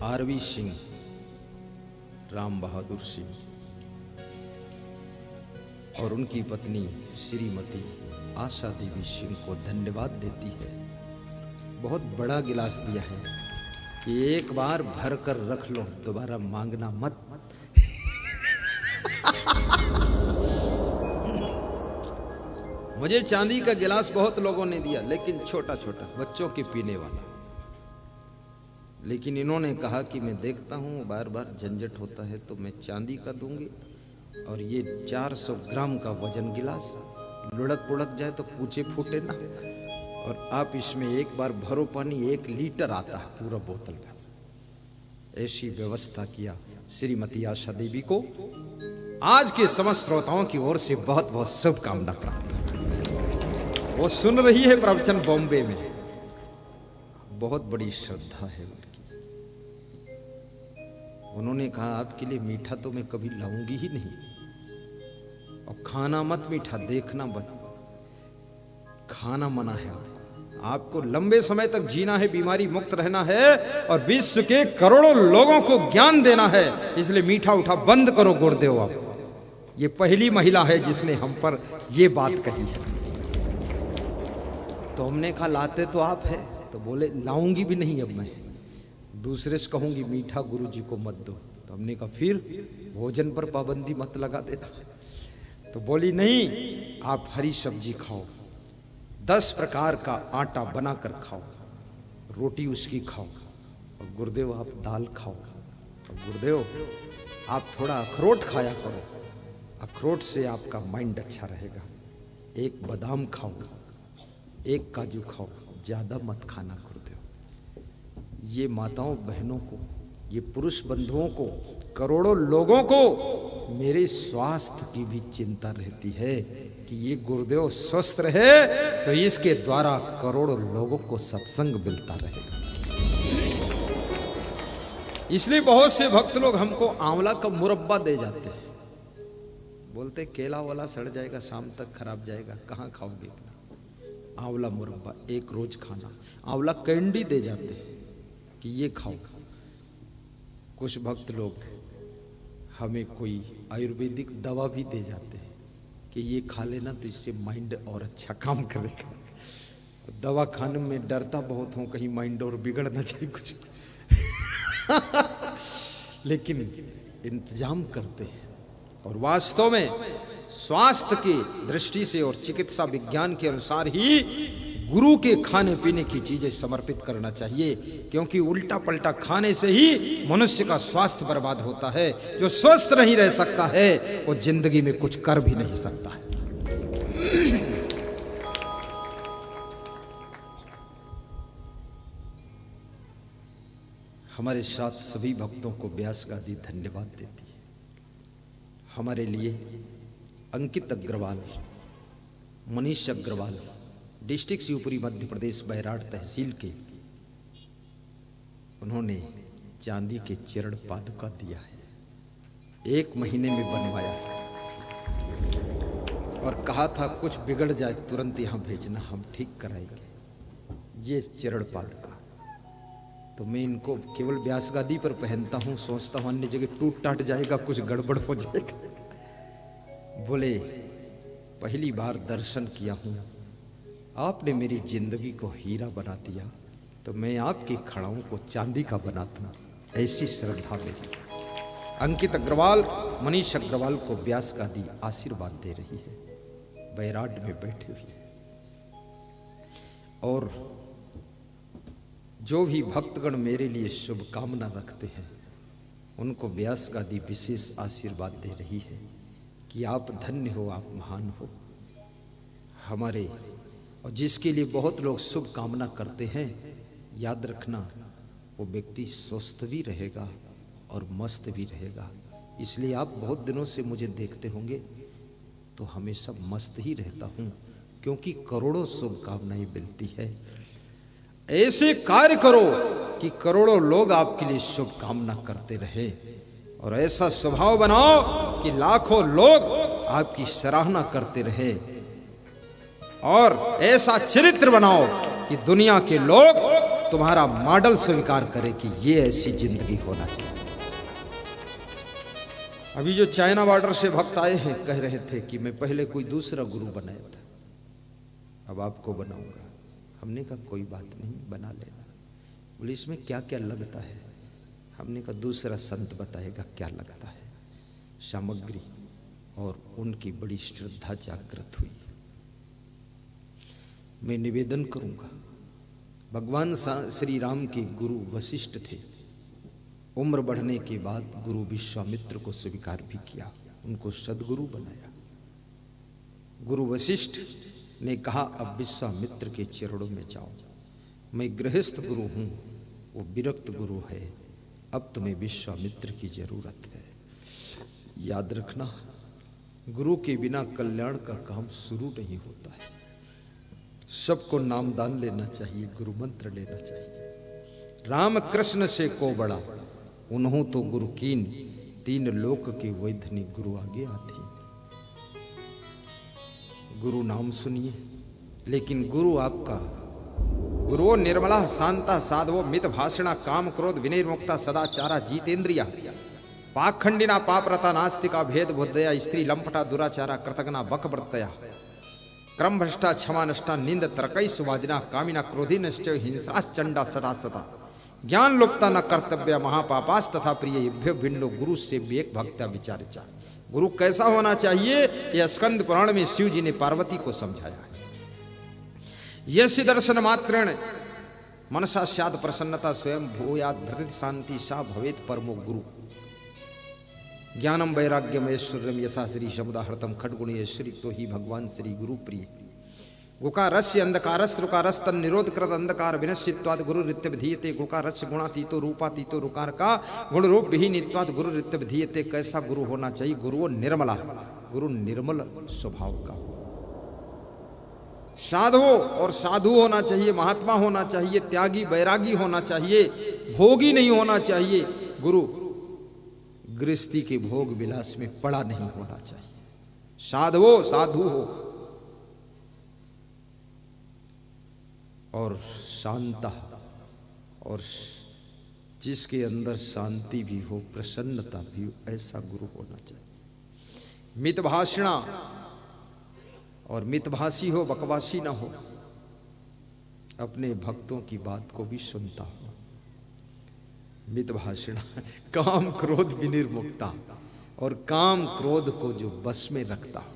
[SPEAKER 1] आरवी सिंह, राम बहादुर सिंह और उनकी पत्नी श्रीमती आशा देवी सिंह को धन्यवाद देती है। बहुत बड़ा गिलास दिया है कि एक बार भर कर रख लो, दोबारा मांगना मत। मुझे चांदी का गिलास बहुत लोगों ने दिया, लेकिन छोटा छोटा बच्चों के पीने वाला। लेकिन इन्होंने कहा कि मैं देखता हूँ बार बार झंझट होता है तो मैं चांदी का दूंगी। और ये 400 ग्राम का वजन गिलास, लुढ़क पुढ़क जाए तो पूछे फूटे ना। और आप इसमें एक बार भरो पानी, 1 लीटर आता है पूरा बोतल में। ऐसी व्यवस्था किया श्रीमती आशा देवी को। आज के समस्त श्रोताओं की ओर से बहुत बहुत शुभकामना प्राप्त। वो सुन रही है प्रवचन बॉम्बे में, बहुत बड़ी श्रद्धा है उनकी। उन्होंने कहा आपके लिए मीठा तो मैं कभी लाऊंगी ही नहीं, और खाना मत मीठा, देखना मत, खाना मना है। आपको लंबे समय तक जीना है, बीमारी मुक्त रहना है और विश्व के करोड़ों लोगों को ज्ञान देना है, इसलिए मीठा उठा बंद करो गुरुदेव। आप ये पहली महिला है जिसने हम पर ये बात कही है। तो हमने कहा लाते तो आप है, तो बोले लाऊंगी भी नहीं, अब मैं दूसरे से कहूंगी मीठा गुरु जी को मत दो। तो हमने कहा फिर भोजन पर पाबंदी मत लगा देना। तो बोली नहीं, आप हरी सब्जी खाओ, 10 प्रकार का आटा बनाकर खाओ, रोटी उसकी खाओ, और गुरुदेव आप दाल खाओ, और गुरुदेव आप थोड़ा अखरोट खाया करो, अखरोट से आपका माइंड अच्छा रहेगा। 1 बादाम खाओ, 1 काजू खाओ, ज्यादा मत खाना गुरुदेव। ये माताओं बहनों को, ये पुरुष बंधुओं को, करोड़ों लोगों को मेरे स्वास्थ्य की भी चिंता रहती है कि ये गुरुदेव स्वस्थ रहे तो इसके द्वारा करोड़ों लोगों को सत्संग मिलता रहेगा। इसलिए बहुत से भक्त लोग हमको आंवला का मुरब्बा दे जाते हैं, बोलते केला वाला सड़ जाएगा, शाम तक खराब जाएगा, कहाँ खाओगे इतना। आंवला मुरब्बा 1 रोज खाना। आंवला कैंडी दे जाते हैं कि ये खाओ। कुछ भक्त लोग हमें कोई आयुर्वेदिक दवा भी दे जाते हैं कि ये खा लेना तो इससे माइंड और अच्छा काम करेगा। दवा खाने में डरता बहुत हूँ, कहीं माइंड और बिगड़ ना जाए कुछ। लेकिन इंतजाम करते हैं। और वास्तव में स्वास्थ्य की दृष्टि से और चिकित्सा विज्ञान के अनुसार ही गुरु के खाने पीने की चीजें समर्पित करना चाहिए, क्योंकि उल्टा पलटा खाने से ही मनुष्य का स्वास्थ्य बर्बाद होता है। जो स्वस्थ नहीं रह सकता है वो जिंदगी में कुछ कर भी नहीं सकता है। हमारे साथ सभी भक्तों को व्यास गादी धन्यवाद देती है। हमारे लिए अंकित अग्रवाल, मनीष अग्रवाल, डिस्ट्रिक्ट शिवपुरी मध्य प्रदेश बैराड़ तहसील के, उन्होंने चांदी के चरण पादुका दिया है। 1 महीने में बनवाया और कहा था कुछ बिगड़ जाए तुरंत यहाँ भेजना, हम ठीक कराएंगे। ये चरण पादुका तो मैं इनको केवल व्यास गादी पर पहनता हूँ, सोचता हूँ अन्य जगह टूट टाट जाएगा, कुछ गड़बड़ हो जाएगा। बोले पहली बार दर्शन किया हूँ, आपने मेरी जिंदगी को हीरा बना दिया तो मैं आपकी खड़ाओं को चांदी का बनाता, ऐसी श्रद्धा मेरी। अंकित अग्रवाल मनीष अग्रवाल को व्यास का दी आशीर्वाद दे रही है, बैराड में बैठी हुई है। और जो भी भक्तगण मेरे लिए शुभ कामना रखते हैं उनको व्यास का दी विशेष आशीर्वाद दे रही है कि आप धन्य हो, आप महान हो हमारे। और जिसके लिए बहुत लोग शुभ कामना करते हैं, याद रखना वो व्यक्ति स्वस्थ भी रहेगा और मस्त भी रहेगा। इसलिए आप बहुत दिनों से मुझे देखते होंगे तो हमेशा मस्त ही रहता हूं, क्योंकि करोड़ों शुभकामनाएं मिलती है। ऐसे कार्य करो कि करोड़ों लोग आपके लिए शुभकामना करते रहे, और ऐसा स्वभाव बनाओ कि लाखों लोग आपकी सराहना करते रहे, और ऐसा चरित्र बनाओ कि दुनिया के लोग तुम्हारा मॉडल स्वीकार करें कि ये ऐसी जिंदगी होना चाहिए। अभी जो चाइना बॉर्डर से भक्त आए हैं कह रहे थे कि मैं पहले कोई दूसरा गुरु बनाया था, अब आपको बनाऊंगा। हमने कहा कोई बात नहीं, बना लेना। बोले इसमें क्या क्या लगता है? हमने कहा दूसरा संत बताएगा क्या लगता है। सामग्री और उनकी बड़ी श्रद्धा जागृत हुई। मैं निवेदन करूंगा, भगवान श्री राम के गुरु वशिष्ठ थे। उम्र बढ़ने के बाद गुरु विश्वामित्र को स्वीकार भी किया, उनको सदगुरु बनाया। गुरु वशिष्ठ ने कहा अब विश्वामित्र के चरणों में जाओ, मैं गृहस्थ गुरु हूं, वो विरक्त गुरु है, अब तुम्हें विश्वामित्र की जरूरत है। याद रखना, गुरु के बिना कल्याण का काम शुरू नहीं होता है। सबको नामदान लेना चाहिए, गुरु मंत्र लेना चाहिए। राम कृष्ण से को बड़ा उन्हों तो गुरु कीन, तीन लोक के वैधनी गुरु आगे आती। गुरु नाम सुनिए, लेकिन गुरु आपका गुरु निर्मला शांता साधवो मित भाषणा काम क्रोध विनिर्मुक्ता सदाचारा जितेंद्रिया पाखंडिना पापरता नास्तिका भेद बुद्धया स्त्री लंपटा दुराचारा कृतज्ञना बकव्रतया क्रम भ्रष्टा क्षमा नष्टा निंद तरकई सुवाजना कामिना क्रोधी नष्ट हिंसा चंडा सदा सदा ज्ञान लुप्ता न कर्तव्य महापापास तथा प्रिय भ्यो भिंडो गुरु से एक भक्त्या विचारिचा। गुरु कैसा होना चाहिए यह स्कंद पुराण में शिव जी ने पार्वती को समझाया है। यस्य दर्शन मात्रेण मनसा स्याद प्रसन्नता स्वयं भूयाद भृत शांति सा भवेत परमो गुरु। ज्ञानम वैराग्यम ऐश्वर्यम यशा श्री समुदाहृतम खड्गुण ऐश्वरी तो ही भगवान श्री गुरु प्रिय। गुकारस्य अंधकारस्तृकारस्तन निरोध कृत अंधकार विनश्चित्वाद गुरु रित्य विधीयते। गुकारस्य गुणातीतो रूपातीतो रुकार का गुण रूप विहीनित्वाद गुरु रित्य विधीयते। कैसा गुरु होना चाहिए? गुरु निर्मला, गुरु निर्मल स्वभाव का साधु और साधु होना चाहिए, महात्मा होना चाहिए, त्यागी बैरागी होना चाहिए, भोगी नहीं होना चाहिए। गुरु गृहस्थी के भोग विलास में पड़ा नहीं होना चाहिए। साधु साधु हो और शांता, और जिसके अंदर शांति भी हो, प्रसन्नता भी हो, ऐसा गुरु होना चाहिए। मितभाषणा और मितभाषी हो, बकवासी ना हो, अपने भक्तों की बात को भी सुनता हो। मितभाषणा, काम क्रोध विनिर्मुक्ता, और काम क्रोध को जो बस में रखता हो।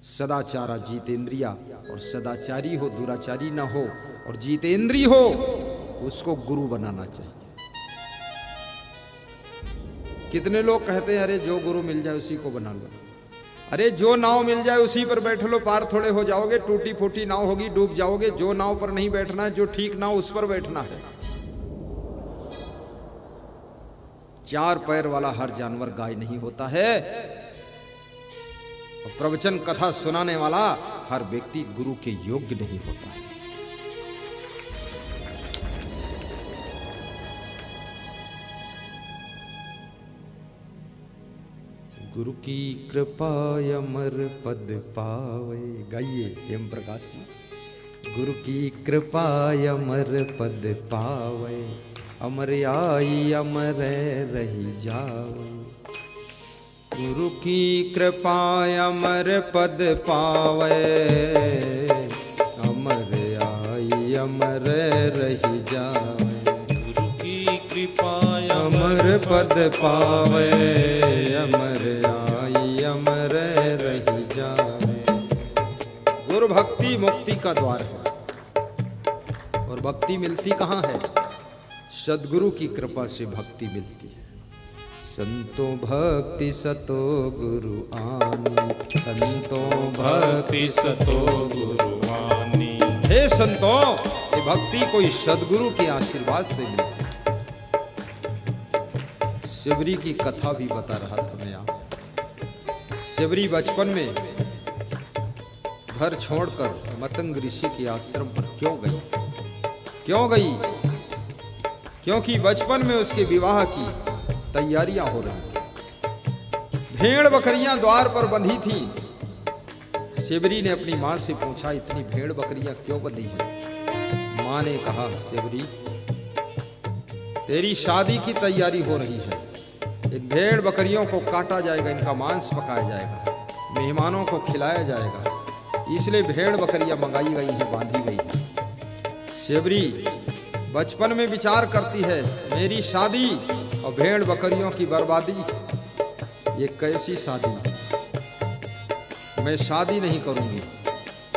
[SPEAKER 1] सदाचारा जितेंद्रिया, और सदाचारी हो, दुराचारी ना हो, और जितेंद्री हो, उसको गुरु बनाना चाहिए। कितने लोग कहते हैं अरे जो गुरु मिल जाए उसी को बना लो। अरे जो नाव मिल जाए उसी पर बैठ लो, पार थोड़े हो जाओगे। टूटी फूटी नाव होगी, डूब जाओगे। जो नाव पर नहीं बैठना है, जो ठीक नाव उस पर बैठना है। चार पैर वाला हर जानवर गाय नहीं होता है, और प्रवचन कथा सुनाने वाला हर व्यक्ति गुरु के योग्य नहीं होता है। गुरु की कृपा अमर पद पावे। गाइए एम प्रकाश जी। गुरु की कृपा अमर पद पावे, अमर आई अमर रही जाओ। गुरु की कृपा अमर पद पावे, अमर आई अमर रही जाए।
[SPEAKER 2] गुरु की कृपा
[SPEAKER 1] अमर पद पावे, अमर आई अमर रही जाए। गुरु भक्ति मुक्ति का द्वार है। और भक्ति मिलती कहाँ है? सद्गुरु की कृपा से भक्ति मिलती है। संतो भक्ति सतो गुरु आनी, संतो
[SPEAKER 2] भक्ति सतो गुरु आनी।
[SPEAKER 1] हे संतो, ये भक्ति कोई सद्गुरु के आशीर्वाद से मिलती है। शिवरी की कथा भी बता रहा था मैं आप। शिवरी बचपन में घर छोड़कर मतंग ऋषि के आश्रम पर क्यों गई? क्यों गई? क्योंकि बचपन में उसके विवाह की तैयारियां हो रही थी। भेड़ बकरियां द्वार पर बंधी थी। शिवरी ने अपनी मां से पूछा, इतनी भेड़ बकरियां क्यों बंधी हैं? मां ने कहा, शिवरी तेरी शादी की तैयारी हो रही है। इन भेड़ बकरियों को काटा जाएगा, इनका मांस पकाया जाएगा, मेहमानों को खिलाया जाएगा, इसलिए भेड़ बकरियां मंगाई गई हैं, बांधी गई हैं। शिवरी बचपन में विचार करती है, मेरी शादी और भेड़ बकरियों की बर्बादी, ये कैसी शादी? मैं शादी नहीं करूंगी,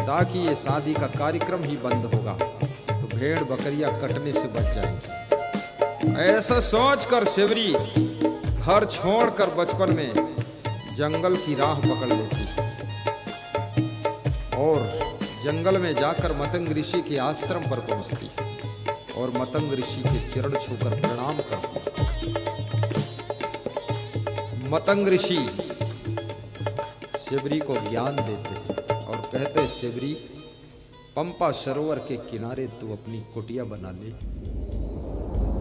[SPEAKER 1] ताकि ये शादी का कार्यक्रम ही बंद होगा तो भेड़ बकरियां कटने से बच जाएंगी। ऐसा सोचकर शिवरी घर छोड़कर बचपन में जंगल की राह पकड़ लेती और जंगल में जाकर मतंग ऋषि के आश्रम पर पहुंचती और मतंग ऋषि के चरण छूकर प्रणाम करती। मतंग ऋषि शिवरी को ज्ञान देते और कहते, शिवरी पंपा सरोवर के किनारे तू अपनी कुटिया बना ले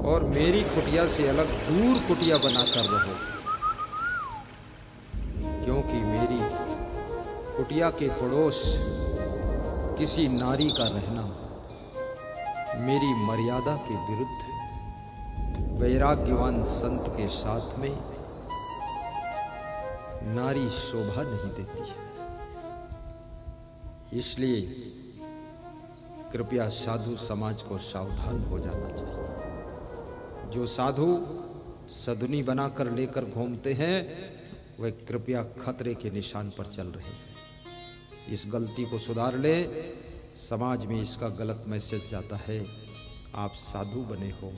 [SPEAKER 1] और मेरी कुटिया से अलग दूर कुटिया बनाकर रहो, क्योंकि मेरी कुटिया के पड़ोस किसी नारी का रहना मेरी मर्यादा के विरुद्ध है। वैराग्यवान संत के साथ में नारी शोभा नहीं देती है, इसलिए कृपया साधु समाज को सावधान हो जाना चाहिए। जो साधु सदुनी बनाकर लेकर घूमते हैं वह कृपया खतरे के निशान पर चल रहे हैं। इस गलती को सुधार ले। समाज में इसका गलत मैसेज जाता है, आप साधु बने हो,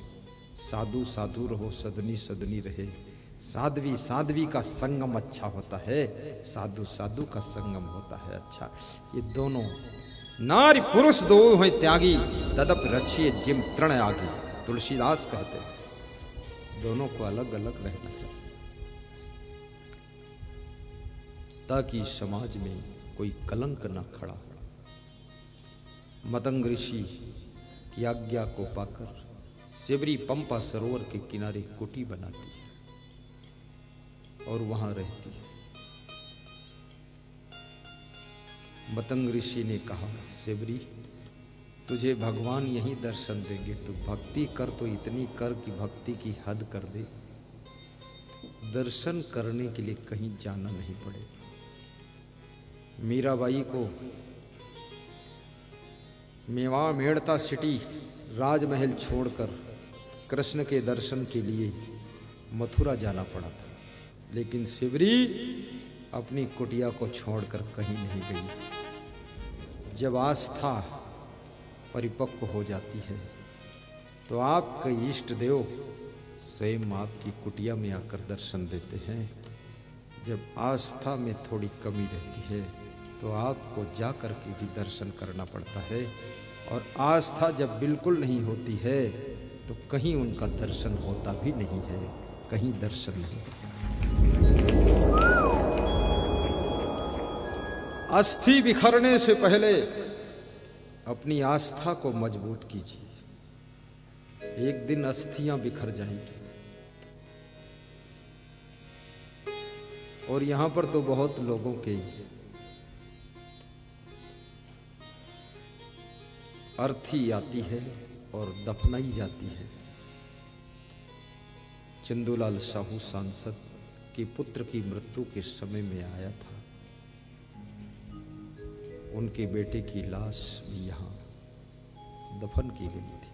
[SPEAKER 1] साधु साधु रहो, सदनी सदनी रहे। साध्वी साध्वी का संगम अच्छा होता है, साधु साधु का संगम होता है अच्छा। ये दोनों नारी पुरुष दो हैं त्यागी, तदप रचिए जिम तृण आगे, तुलसीदास कहते हैं। दोनों को अलग अलग रहना चाहिए ताकि समाज में कोई कलंक न खड़ा हो। मतंग ऋषि की आज्ञा को पाकर शिवरी पंपा सरोवर के किनारे कुटी बनाती है और वहां रहती है। मतंग ऋषि ने कहा, शिवरी तुझे भगवान यही दर्शन देंगे, तू भक्ति कर तो इतनी कर कि भक्ति की हद कर दे, दर्शन करने के लिए कहीं जाना नहीं पड़े। मीराबाई को मेवा मेड़ता सिटी राजमहल छोड़कर कृष्ण के दर्शन के लिए मथुरा जाना पड़ा था, लेकिन शिवरी अपनी कुटिया को छोड़कर कहीं नहीं गई। जब आस्था परिपक्व हो जाती है तो आपके इष्ट देव स्वयं आपकी कुटिया में आकर दर्शन देते हैं। जब आस्था में थोड़ी कमी रहती है तो आपको जाकर के भी दर्शन करना पड़ता है, और आस्था जब बिल्कुल नहीं होती है तो कहीं उनका दर्शन होता भी नहीं है, कहीं दर्शन नहीं होता। अस्थि बिखरने से पहले अपनी आस्था को मजबूत कीजिए, एक दिन अस्थियां बिखर जाएंगी। और यहां पर तो बहुत लोगों के अर्थी आती है और दफनाई जाती है। चंदूलाल साहू सांसद कि पुत्र की मृत्यु के समय में आया था, उनके बेटे की लाश भी यहाँ दफन की गई थी।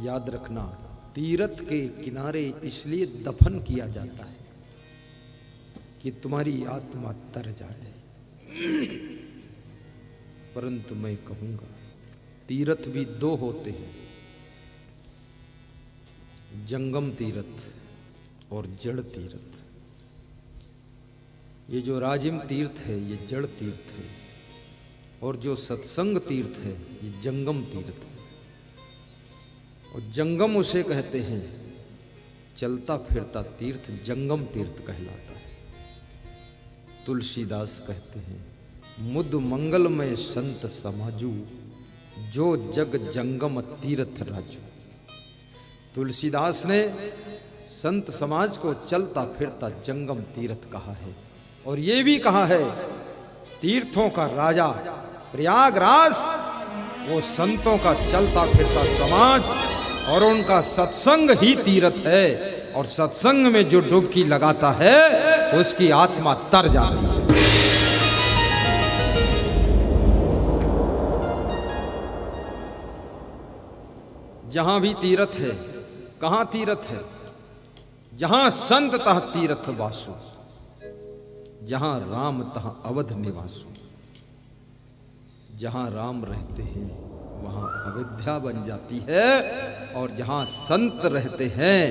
[SPEAKER 1] याद रखना, तीर्थ के किनारे इसलिए दफन किया जाता है कि तुम्हारी आत्मा तर जाए। परंतु मैं कहूंगा, तीर्थ भी दो होते हैं, जंगम तीर्थ और जड़ तीर्थ। ये जो राजिम तीर्थ है ये जड़ तीर्थ है, और जो सत्संग तीर्थ है ये जंगम तीर्थ है। और जंगम उसे कहते हैं, चलता फिरता तीर्थ जंगम तीर्थ कहलाता है। तुलसीदास कहते हैं, मुद मंगलमय संत समाजू, जो जग जंगम तीर्थ राजू। तुलसीदास ने संत समाज को चलता फिरता जंगम तीर्थ कहा है, और ये भी कहा है, तीर्थों का राजा प्रयागराज वो संतों का चलता फिरता समाज और उनका सत्संग ही तीर्थ है। और सत्संग में जो डुबकी लगाता है उसकी आत्मा तर जाती है। जहां भी तीर्थ है, कहां तीर्थ है? जहां संत तह तीर्थ वासु, जहां राम तह अवध निवासु। जहां राम रहते हैं वहां अयोध्या बन जाती है, और जहां संत रहते हैं